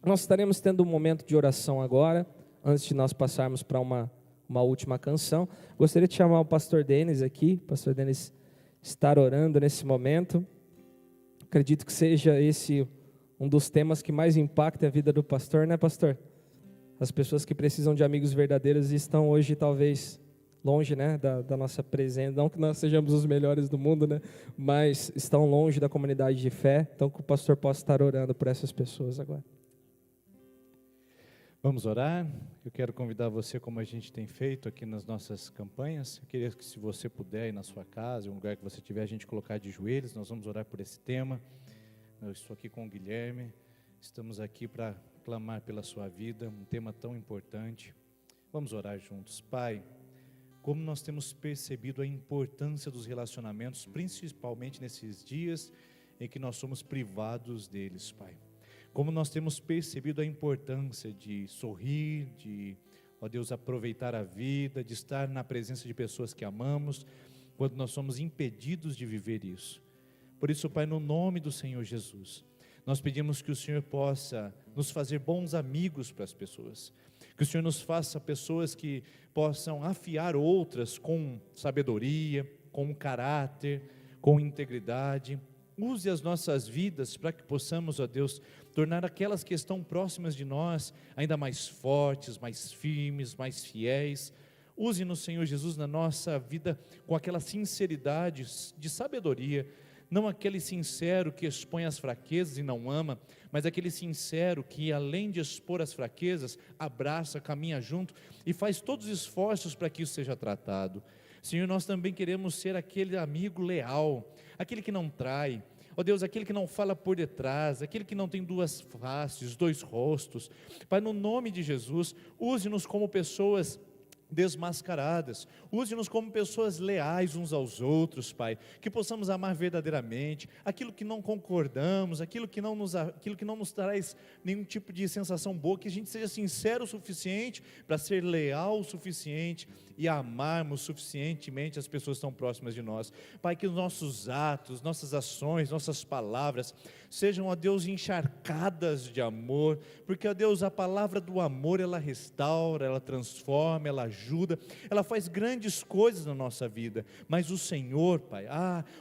Nós estaremos tendo um momento de oração agora, antes de nós passarmos para uma última canção. Gostaria de chamar o pastor Denis aqui, o pastor Denis estar orando nesse momento. Acredito que seja esse um dos temas que mais impacta a vida do pastor, né, pastor? As pessoas que precisam de amigos verdadeiros estão hoje talvez longe, né, da nossa presença, não que nós sejamos os melhores do mundo, né, mas estão longe da comunidade de fé, então que o pastor possa estar orando por essas pessoas agora. Vamos orar. Eu quero convidar você, como a gente tem feito aqui nas nossas campanhas. Eu queria que, se você puder ir na sua casa, em um lugar que você tiver, a gente colocar de joelhos. Nós vamos orar por esse tema. Eu estou aqui com o Guilherme, estamos aqui para clamar pela sua vida, um tema tão importante. Vamos orar juntos. Pai, como nós temos percebido a importância dos relacionamentos, principalmente nesses dias em que nós somos privados deles, Pai. Como nós temos percebido a importância de sorrir, de, ó Deus, aproveitar a vida, de estar na presença de pessoas que amamos, quando nós somos impedidos de viver isso. Por isso, Pai, no nome do Senhor Jesus, nós pedimos que o Senhor possa nos fazer bons amigos para as pessoas, que o Senhor nos faça pessoas que possam afiar outras com sabedoria, com caráter, com integridade. Use as nossas vidas para que possamos, ó Deus, tornar aquelas que estão próximas de nós ainda mais fortes, mais firmes, mais fiéis. Use-nos, Senhor Jesus, na nossa vida com aquela sinceridade de sabedoria, não aquele sincero que expõe as fraquezas e não ama, mas aquele sincero que, além de expor as fraquezas, abraça, caminha junto e faz todos os esforços para que isso seja tratado. Senhor, nós também queremos ser aquele amigo leal, aquele que não trai, ó Deus, aquele que não fala por detrás, aquele que não tem duas faces, dois rostos. Pai, no nome de Jesus, use-nos como pessoas desmascaradas, use-nos como pessoas leais uns aos outros, Pai, que possamos amar verdadeiramente, aquilo que não concordamos, aquilo que não nos traz nenhum tipo de sensação boa, que a gente seja sincero o suficiente para ser leal o suficiente e amarmos suficientemente as pessoas que estão próximas de nós. Pai, que os nossos atos, nossas ações, nossas palavras sejam, ó Deus, encharcadas de amor, porque, ó Deus, a palavra do amor, ela restaura, ela transforma, ela ajuda, ela faz grandes coisas na nossa vida, mas o Senhor, Pai,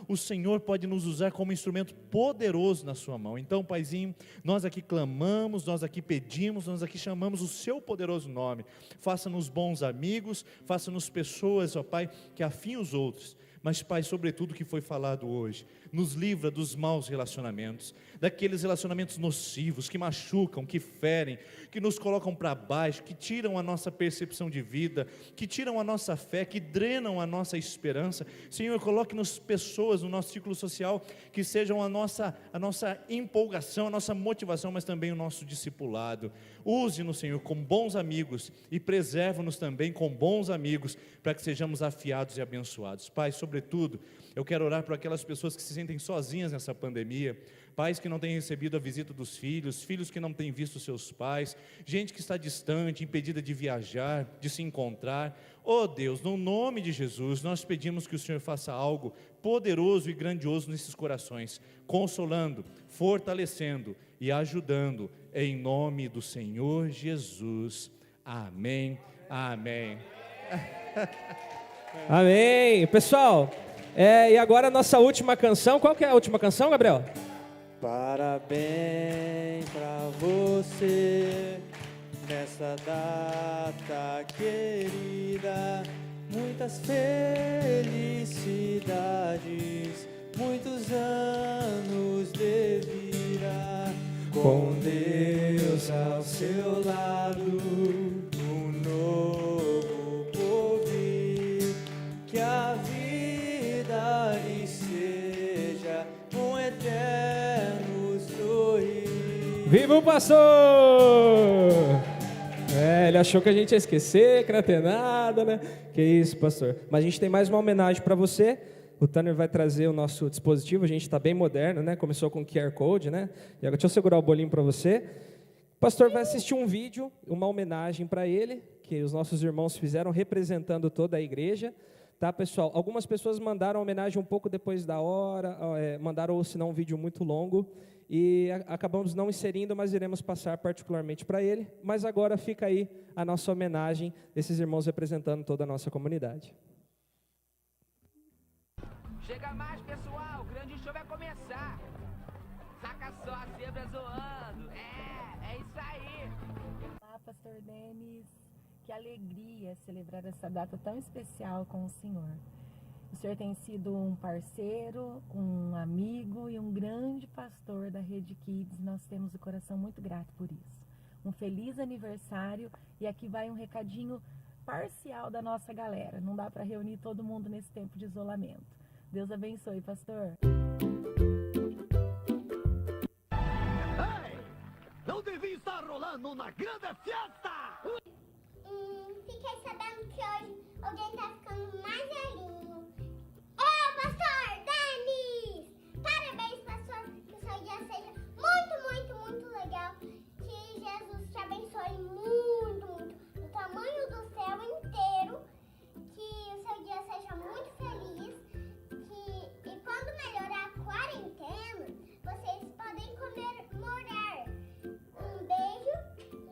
o Senhor pode nos usar como instrumento poderoso na sua mão. Então, Paizinho, nós aqui clamamos, nós aqui pedimos, nós aqui chamamos o seu poderoso nome. Faça-nos bons amigos, faça-nos pessoas, ó Pai, que afiem os outros, mas, Pai, sobretudo o que foi falado hoje, nos livra dos maus relacionamentos, daqueles relacionamentos nocivos, que machucam, que ferem, que nos colocam para baixo, que tiram a nossa percepção de vida, que tiram a nossa fé, que drenam a nossa esperança. Senhor, coloque-nos pessoas no nosso ciclo social, que sejam a nossa empolgação, a nossa motivação, mas também o nosso discipulado. Use-nos, Senhor, como bons amigos, e preserva-nos também com bons amigos, para que sejamos afiados e abençoados. Pai, sobre sobretudo, eu quero orar por aquelas pessoas que se sentem sozinhas nessa pandemia, pais que não têm recebido a visita dos filhos, filhos que não têm visto seus pais, gente que está distante, impedida de viajar, de se encontrar. Oh Deus, no nome de Jesus, nós pedimos que o Senhor faça algo poderoso e grandioso nesses corações, consolando, fortalecendo e ajudando, em nome do Senhor Jesus. Amém, amém. Amém. Pessoal, e agora a nossa última canção. Qual que é a última canção, Gabriel? Parabéns pra você nessa data querida, muitas felicidades, muitos anos de vida, com Deus ao seu lado, um novo porvir, que a vida lhe seja um eterno sorrir. Viva o pastor! Ele achou que a gente ia esquecer, que não ia ter nada, né? Que isso, pastor. Mas a gente tem mais uma homenagem para você. O Tanner vai trazer o nosso dispositivo, a gente está bem moderno, né? Começou com QR Code, né? E agora deixa eu segurar o bolinho para você. O pastor vai assistir um vídeo, uma homenagem para ele, que os nossos irmãos fizeram representando toda a igreja. Tá, pessoal? Algumas pessoas mandaram a homenagem um pouco depois da hora, mandaram, se não, um vídeo muito longo, e acabamos não inserindo, mas iremos passar particularmente para ele. Mas agora fica aí a nossa homenagem desses irmãos representando toda a nossa comunidade. Chega mais, pessoal, o grande show vai começar. Saca só a zebra zoando. É isso aí. Olá, pastor Denis. Que alegria celebrar essa data tão especial com o Senhor. O Senhor tem sido um parceiro, um amigo e um grande pastor da Rede Kids. Nós temos o coração muito grato por isso. Um feliz aniversário, e aqui vai um recadinho parcial da nossa galera. Não dá para reunir todo mundo nesse tempo de isolamento. Deus abençoe, pastor. Ei! Não devia estar rolando uma grande festa! Fiquei sabendo que hoje alguém tá ficando mais velhinho. Ô, pastor Denis! Parabéns, pastor, que o seu dia seja muito legal. Que Jesus te abençoe muito, do tamanho do céu inteiro. Que o seu dia seja muito feliz. E quando melhorar a quarentena, vocês podem comemorar. Um beijo,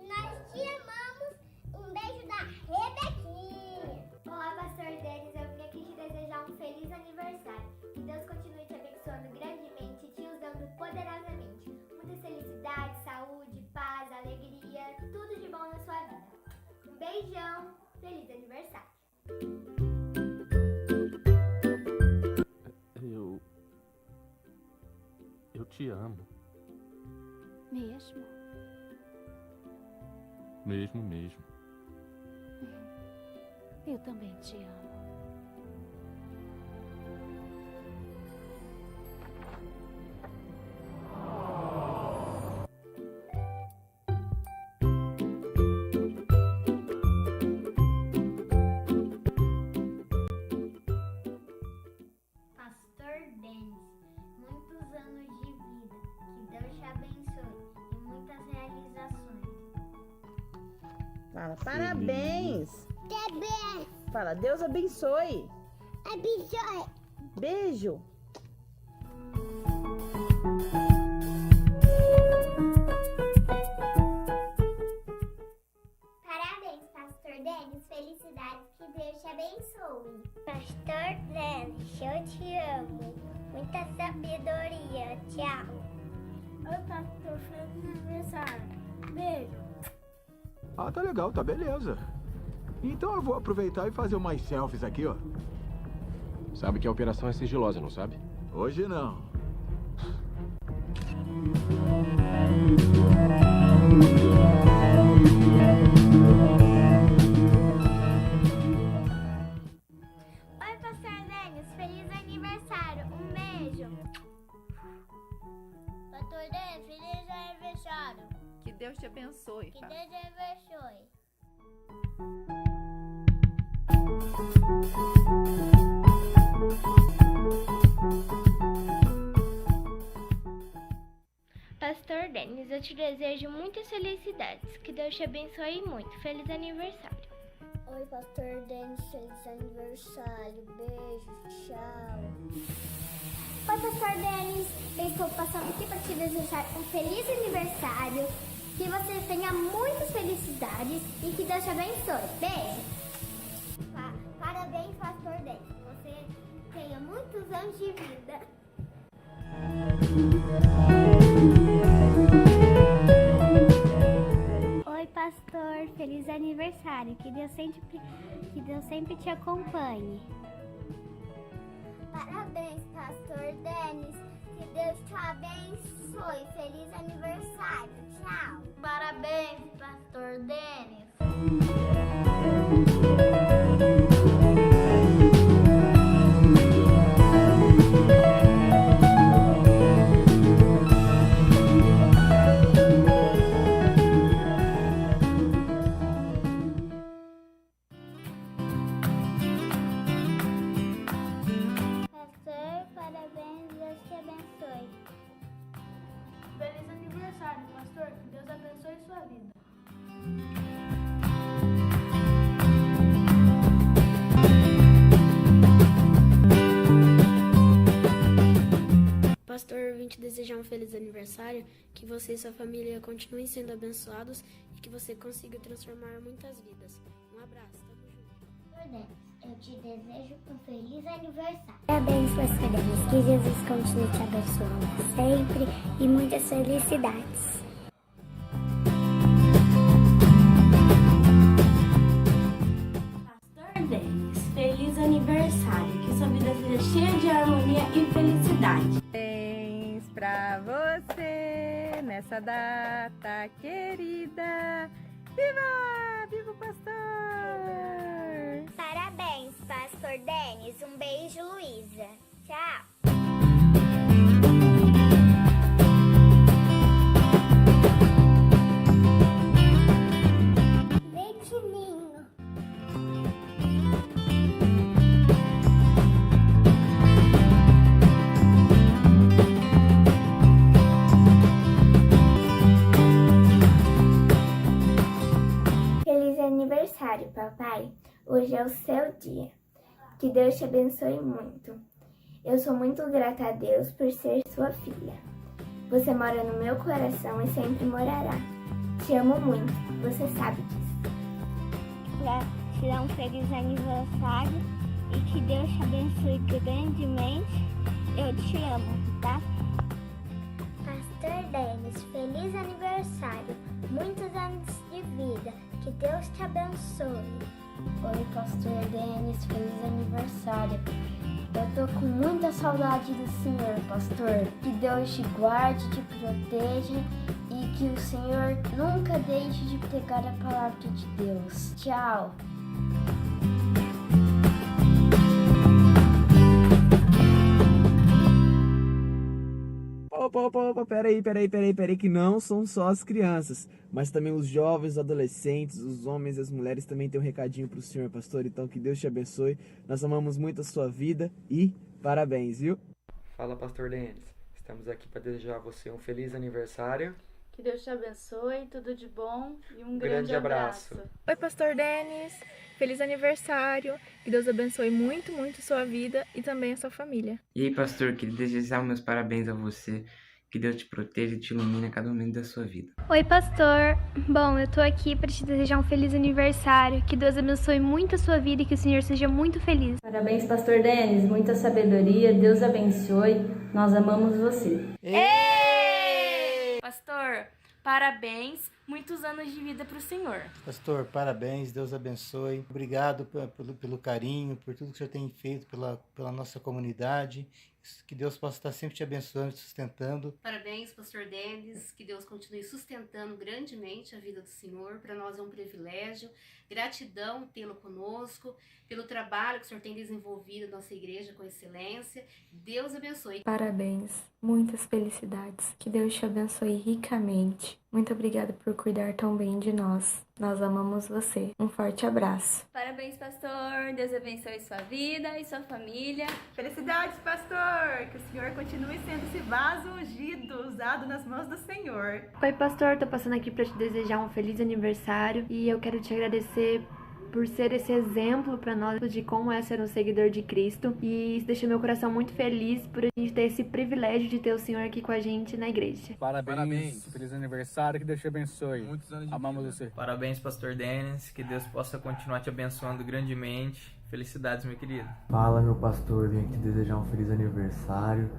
nós te amamos. Um beijo da Rebequinha. Olá, pastor Denis, eu vim aqui te desejar um feliz aniversário. Que Deus continue te abençoando grandemente e te usando poderosamente. Muita felicidade, saúde, paz, alegria, tudo de bom na sua vida. Um beijão, feliz aniversário. Eu te amo. Mesmo? Mesmo. Eu também te amo. Pastor Denis, muitos anos de vida, que Deus te abençoe e muitas realizações. Fala, parabéns. Parabéns. Fala, Deus abençoe. Abençoe. Beijo. Parabéns, pastor Denis. Felicidades, que Deus te abençoe. Pastor Denis, eu te amo. Muita sabedoria. Tchau. Oi, pastor. Feliz aniversário. Beijo. Ah, tá legal, tá beleza. Então eu vou aproveitar e fazer umas selfies aqui, ó. Sabe que a operação é sigilosa, não sabe? Hoje não. Oi, pastor Denis. Feliz aniversário. Um beijo. Pastor Denis, feliz aniversário. Que Deus te abençoe. Que Deus te abençoe. te desejo muitas felicidades. Que Deus te abençoe muito. Feliz aniversário. Oi, Pastor Denis, feliz aniversário. Beijo, tchau. Oi, Pastor Denis, eu estou passando aqui para te desejar um feliz aniversário. Que você tenha muitas felicidades e que Deus te abençoe. Beijo. Parabéns, Pastor Denis. Que você tenha muitos anos de vida. Oi, pastor, feliz aniversário. Que Deus sempre te acompanhe. Parabéns, Pastor Denis. Que Deus te abençoe. Feliz aniversário. Tchau. Parabéns, Pastor Denis. Pastor, parabéns, Deus te abençoe. Feliz aniversário, pastor. Que Deus abençoe sua vida. Pastor, vim te desejar um feliz aniversário, que você e sua família continuem sendo abençoados e que você consiga transformar muitas vidas. Um abraço, tamo junto. Pastor Denis, eu te desejo um feliz aniversário. Parabéns, Pastor Denis. Que Jesus continue te abençoando sempre e muitas felicidades. Pastor Denis, feliz aniversário. Que sua vida seja cheia de harmonia e felicidade. Parabéns pra você nessa data querida. Viva! Viva o pastor! Parabéns, Pastor Denis. Um beijo, Luísa. Tchau. Leitinho. Feliz aniversário, papai. Hoje é o seu dia. Que Deus te abençoe muito. Eu sou muito grata a Deus por ser sua filha. Você mora no meu coração e sempre morará. Te amo muito, você sabe disso. Pra te dar um feliz aniversário e que Deus te abençoe grandemente, eu te amo, tá? Pastor Denis, feliz aniversário. Muitos anos de vida. Que Deus te abençoe. Oi, Pastor Denis, feliz aniversário. Eu tô com muita saudade do Senhor, pastor. Que Deus te guarde, te proteja e que o Senhor nunca deixe de pregar a palavra de Deus. Tchau. Opa, peraí, que não são só as crianças, mas também os jovens, os adolescentes, os homens e as mulheres também têm um recadinho pro senhor, pastor, então que Deus te abençoe, nós amamos muito a sua vida e parabéns, viu? Fala, Pastor Denis, estamos aqui para desejar a você um feliz aniversário. Que Deus te abençoe, tudo de bom e um grande abraço. Oi, Pastor Denis, feliz aniversário, que Deus abençoe muito, muito sua vida e também a sua família. E aí, pastor, queria desejar meus parabéns a você, que Deus te proteja e te ilumine a cada momento da sua vida. Oi, pastor. Bom, eu tô aqui para te desejar um feliz aniversário, que Deus abençoe muito a sua vida e que o Senhor seja muito feliz. Parabéns, Pastor Denis, muita sabedoria, Deus abençoe, nós amamos você. Pastor, parabéns, muitos anos de vida para o Senhor. Pastor, parabéns, Deus abençoe. Obrigado pelo carinho, por tudo que o Senhor tem feito pela nossa comunidade. Que Deus possa estar sempre te abençoando e sustentando. Parabéns, Pastor Denis, que Deus continue sustentando grandemente a vida do Senhor. Para nós é um privilégio. Gratidão tê-lo conosco, pelo trabalho que o Senhor tem desenvolvido na nossa igreja com excelência. Deus abençoe. Parabéns, muitas felicidades. Que Deus te abençoe ricamente. Muito obrigada por cuidar tão bem de nós. Nós amamos você. Um forte abraço. Parabéns, pastor. Deus abençoe sua vida e sua família. Felicidades, pastor! Que o Senhor continue sendo esse vaso ungido, usado nas mãos do Senhor. Oi, pastor, tô passando aqui pra te desejar um feliz aniversário e eu quero te agradecer por ser esse exemplo para nós de como é ser um seguidor de Cristo. E isso deixa meu coração muito feliz por a gente ter esse privilégio de ter o Senhor aqui com a gente na igreja. Parabéns. Feliz aniversário, que Deus te abençoe. Muitos anos de Amamos você. Parabéns, pastor Denis, que Deus possa continuar te abençoando grandemente. Felicidades, meu querido. Fala, meu pastor, vim aqui desejar um feliz aniversário.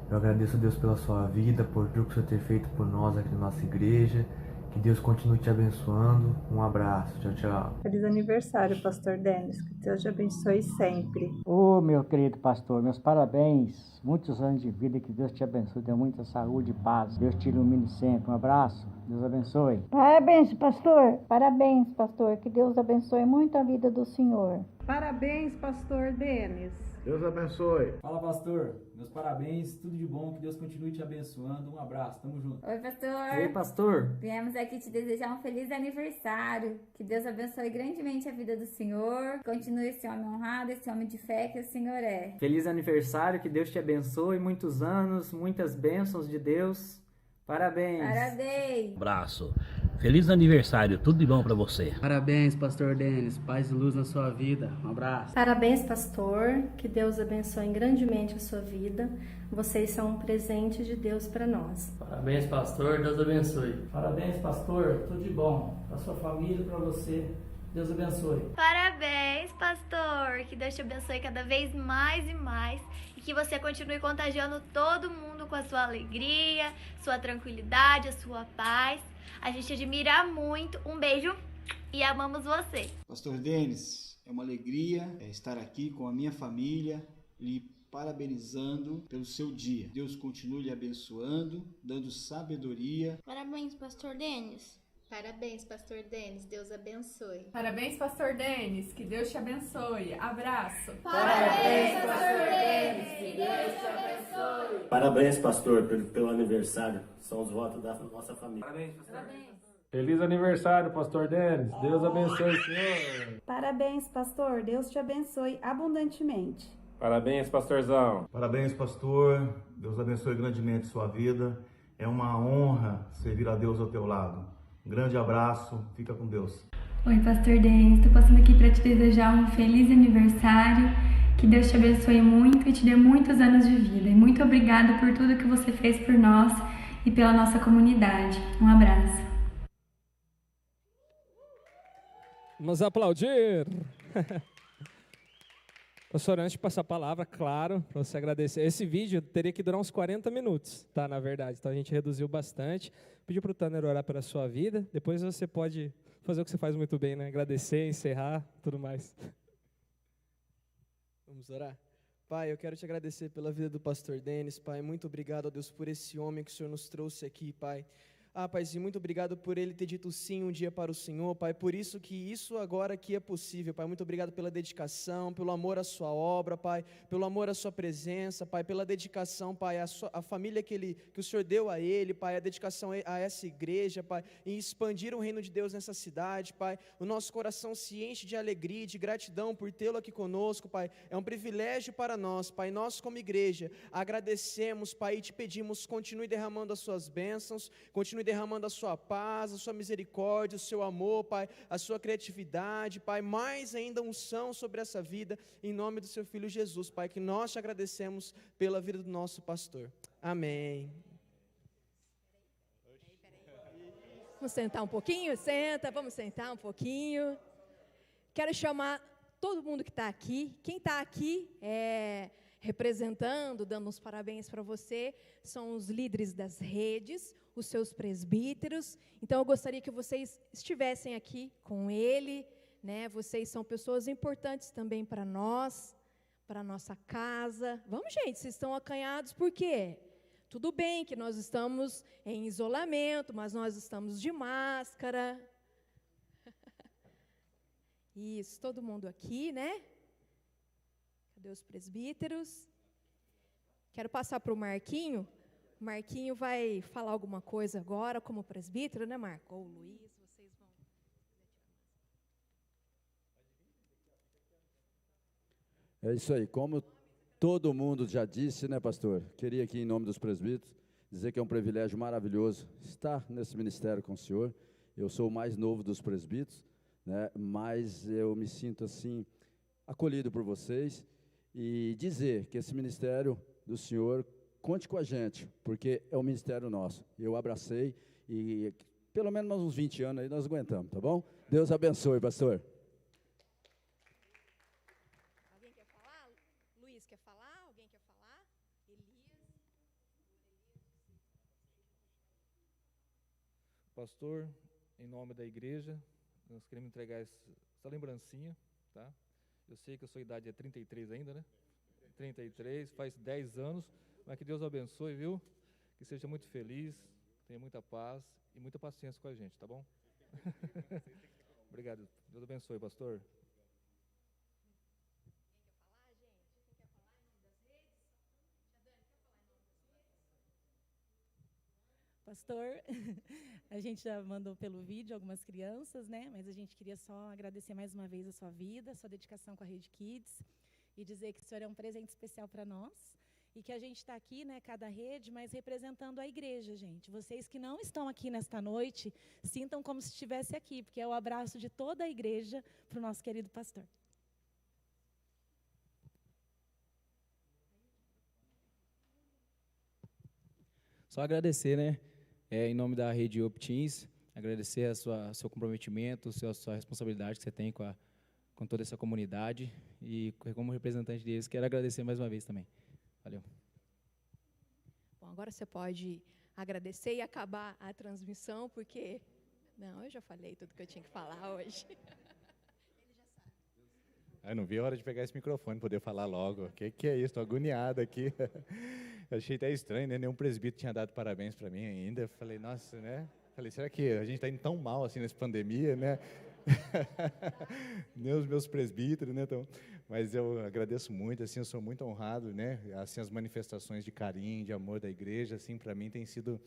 Eu agradeço a Deus pela sua vida, por tudo que o Senhor tem feito por nós aqui na nossa igreja. Que Deus continue te abençoando. Um abraço. Tchau, tchau. Feliz aniversário, pastor Denis. Que Deus te abençoe sempre. Ô, meu querido pastor, meus parabéns. Muitos anos de vida. Que Deus te abençoe. Dê muita saúde e paz. Deus te ilumine sempre. Um abraço. Deus abençoe. Parabéns, pastor. Parabéns, pastor. Que Deus abençoe muito a vida do senhor. Parabéns, pastor Denis. Deus abençoe. Fala, pastor. Meus parabéns, tudo de bom, que Deus continue te abençoando. Um abraço, tamo junto. Oi, pastor. Oi, pastor. Viemos aqui te desejar um feliz aniversário. Que Deus abençoe grandemente a vida do senhor. Continue esse homem honrado, esse homem de fé que o senhor é. Feliz aniversário, que Deus te abençoe. Muitos anos, muitas bênçãos de Deus. Parabéns. Parabéns. Abraço. Feliz aniversário, tudo de bom pra você. Parabéns, pastor Denis. Paz e luz na sua vida. Um abraço. Parabéns, pastor. Que Deus abençoe grandemente a sua vida. Vocês são um presente de Deus para nós. Parabéns, pastor. Deus abençoe. Parabéns, pastor. Tudo de bom pra sua família e pra você. Deus abençoe. Parabéns, pastor. Que Deus te abençoe cada vez mais e mais. E que você continue contagiando todo mundo com a sua alegria, sua tranquilidade, a sua paz. A gente admira muito. Um beijo e amamos você. Pastor Denis, é uma alegria estar aqui com a minha família, lhe parabenizando pelo seu dia. Deus continue lhe abençoando, dando sabedoria. Parabéns, pastor Denis. Parabéns, pastor Denis. Deus abençoe. Parabéns, pastor Denis. Que Deus te abençoe. Abraço. Parabéns, pastor Denis. Que Deus te abençoe. Parabéns, pastor, pelo aniversário. São os votos da nossa família. Parabéns, pastor. Parabéns. Feliz aniversário, pastor Denis. Deus abençoe o senhor. Parabéns, pastor. Deus te abençoe abundantemente. Parabéns, pastorzão. Parabéns, pastor. Deus abençoe grandemente sua vida. É uma honra servir a Deus ao teu lado. Um grande abraço. Fica com Deus. Oi, pastor Denis. Estou passando aqui para te desejar um feliz aniversário. Que Deus te abençoe muito e te dê muitos anos de vida. E muito obrigada por tudo que você fez por nós e pela nossa comunidade. Um abraço. Vamos aplaudir. Pastor, antes de passar a palavra, claro, para você agradecer. Esse vídeo teria que durar uns 40 minutos, tá, na verdade. Então a gente reduziu bastante. Pedi para o Tanner orar pela sua vida. Depois você pode fazer o que você faz muito bem, né? Agradecer, encerrar, tudo mais. Vamos orar? Pai, eu quero te agradecer pela vida do pastor Denis, Pai. Muito obrigado, ó Deus, por esse homem que o Senhor nos trouxe aqui, Pai. Paizinho, muito obrigado por ele ter dito sim um dia para o Senhor, Pai, por isso que isso agora aqui é possível, Pai, muito obrigado pela dedicação, pelo amor à sua obra, Pai, pelo amor à sua presença, Pai, pela dedicação, Pai, à família que o Senhor deu a ele, Pai, a dedicação a essa igreja, Pai, em expandir o reino de Deus nessa cidade, Pai, o nosso coração se enche de alegria e de gratidão por tê-lo aqui conosco, Pai, é um privilégio para nós, Pai, nós como igreja, agradecemos, Pai, e te pedimos, continue derramando as suas bênçãos, continue derramando a sua paz, a sua misericórdia, o seu amor, Pai, a sua criatividade, Pai, mais ainda unção sobre essa vida, em nome do seu Filho Jesus, Pai, que nós te agradecemos pela vida do nosso pastor. Amém. Vamos sentar um pouquinho? Senta, vamos sentar um pouquinho. Quero chamar todo mundo que está aqui. Quem está aqui representando, dando uns parabéns para você, são os líderes das redes, os seus presbíteros. Então, eu gostaria que vocês estivessem aqui com ele, né? Vocês são pessoas importantes também para nós, para a nossa casa. Vamos, gente, vocês estão acanhados por quê? Tudo bem que nós estamos em isolamento, mas nós estamos de máscara. Isso, todo mundo aqui, né? Cadê os presbíteros? Quero passar para o Marquinho. Marquinho vai falar alguma coisa agora como presbítero, né, Marco? Ou o Luiz, vocês vão... É isso aí. Como todo mundo já disse, né, pastor? Queria aqui, em nome dos presbíteros, dizer que é um privilégio maravilhoso estar nesse ministério com o senhor. Eu sou o mais novo dos presbíteros, né, mas eu me sinto, assim, acolhido por vocês. E dizer que esse ministério do senhor, conte com a gente, porque é um ministério nosso. Eu abracei e pelo menos mais uns 20 anos aí nós aguentamos, tá bom? Deus abençoe, pastor. Alguém quer falar? Luiz quer falar? Alguém quer falar? Elias? Pastor, em nome da igreja, nós queremos entregar essa lembrancinha, tá? Eu sei que a sua idade é 33 ainda, né? 33, faz 10 anos, mas que Deus abençoe, viu? Que seja muito feliz, tenha muita paz e muita paciência com a gente, tá bom? Obrigado. Deus abençoe, pastor. Pastor, a gente já mandou pelo vídeo algumas crianças, né? Mas a gente queria só agradecer mais uma vez a sua vida, a sua dedicação com a Rede Kids e dizer que o senhor é um presente especial para nós e que a gente está aqui, né, cada rede, mas representando a igreja, gente. Vocês que não estão aqui nesta noite, sintam como se estivesse aqui, porque é o abraço de toda a igreja para o nosso querido pastor. Só agradecer, né? Em nome da Rede Optins, agradecer seu comprometimento, a sua responsabilidade que você tem com toda essa comunidade. E como representante deles, quero agradecer mais uma vez também. Valeu. Bom, agora você pode agradecer e acabar a transmissão, porque... Não, eu já falei tudo que eu tinha que falar hoje. Eu não vi a hora de pegar esse microfone, poder falar logo. O que é isso? Estou agoniado aqui. Eu achei até estranho, né? Nenhum presbítero tinha dado parabéns para mim ainda. Falei, nossa, né? Falei, será que a gente está indo tão mal assim nessa pandemia, né? Nem os meus presbíteros, né? Então, mas eu agradeço muito, assim, eu sou muito honrado, né? Assim, as manifestações de carinho, de amor da igreja, assim, para mim tem sido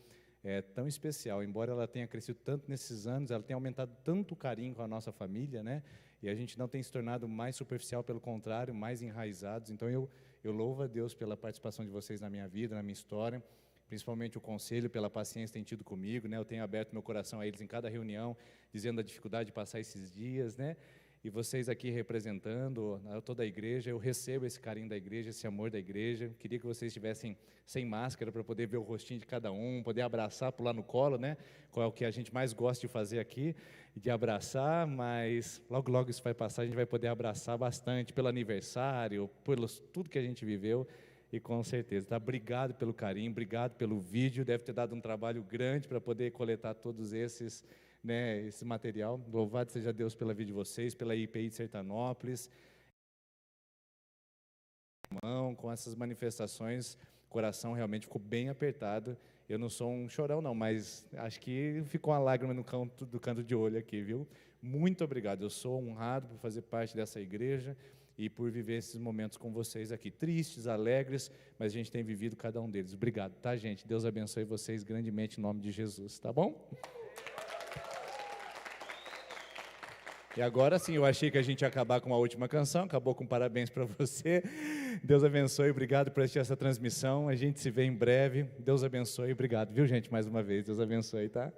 tão especial. Embora ela tenha crescido tanto nesses anos, ela tenha aumentado tanto o carinho com a nossa família, né? E a gente não tem se tornado mais superficial, pelo contrário, mais enraizados. Então, eu louvo a Deus pela participação de vocês na minha vida, na minha história, principalmente o conselho, pela paciência que tem tido comigo, né? Eu tenho aberto meu coração a eles em cada reunião, dizendo a dificuldade de passar esses dias, né? E vocês aqui representando toda a igreja, eu recebo esse carinho da igreja, esse amor da igreja. Queria que vocês estivessem sem máscara para poder ver o rostinho de cada um, poder abraçar, pular no colo, né? Qual é o que a gente mais gosta de fazer aqui, de abraçar, mas logo, logo isso vai passar, a gente vai poder abraçar bastante pelo aniversário, por tudo que a gente viveu. E com certeza, tá? Obrigado pelo carinho, obrigado pelo vídeo, deve ter dado um trabalho grande para poder coletar todos esses, né, esse material. Louvado seja Deus pela vida de vocês, pela IPI de Sertanópolis. Com essas manifestações, o coração realmente ficou bem apertado. Eu não sou um chorão não, mas acho que ficou uma lágrima no canto de olho aqui, viu? Muito obrigado, eu sou honrado por fazer parte dessa igreja e por viver esses momentos com vocês aqui, tristes, alegres, mas a gente tem vivido cada um deles. Obrigado, tá, gente? Deus abençoe vocês grandemente em nome de Jesus, tá bom? E agora sim, eu achei que a gente ia acabar com uma última canção, acabou com parabéns para você. Deus abençoe, obrigado por assistir essa transmissão, a gente se vê em breve. Deus abençoe, obrigado, viu, gente, mais uma vez, Deus abençoe, tá?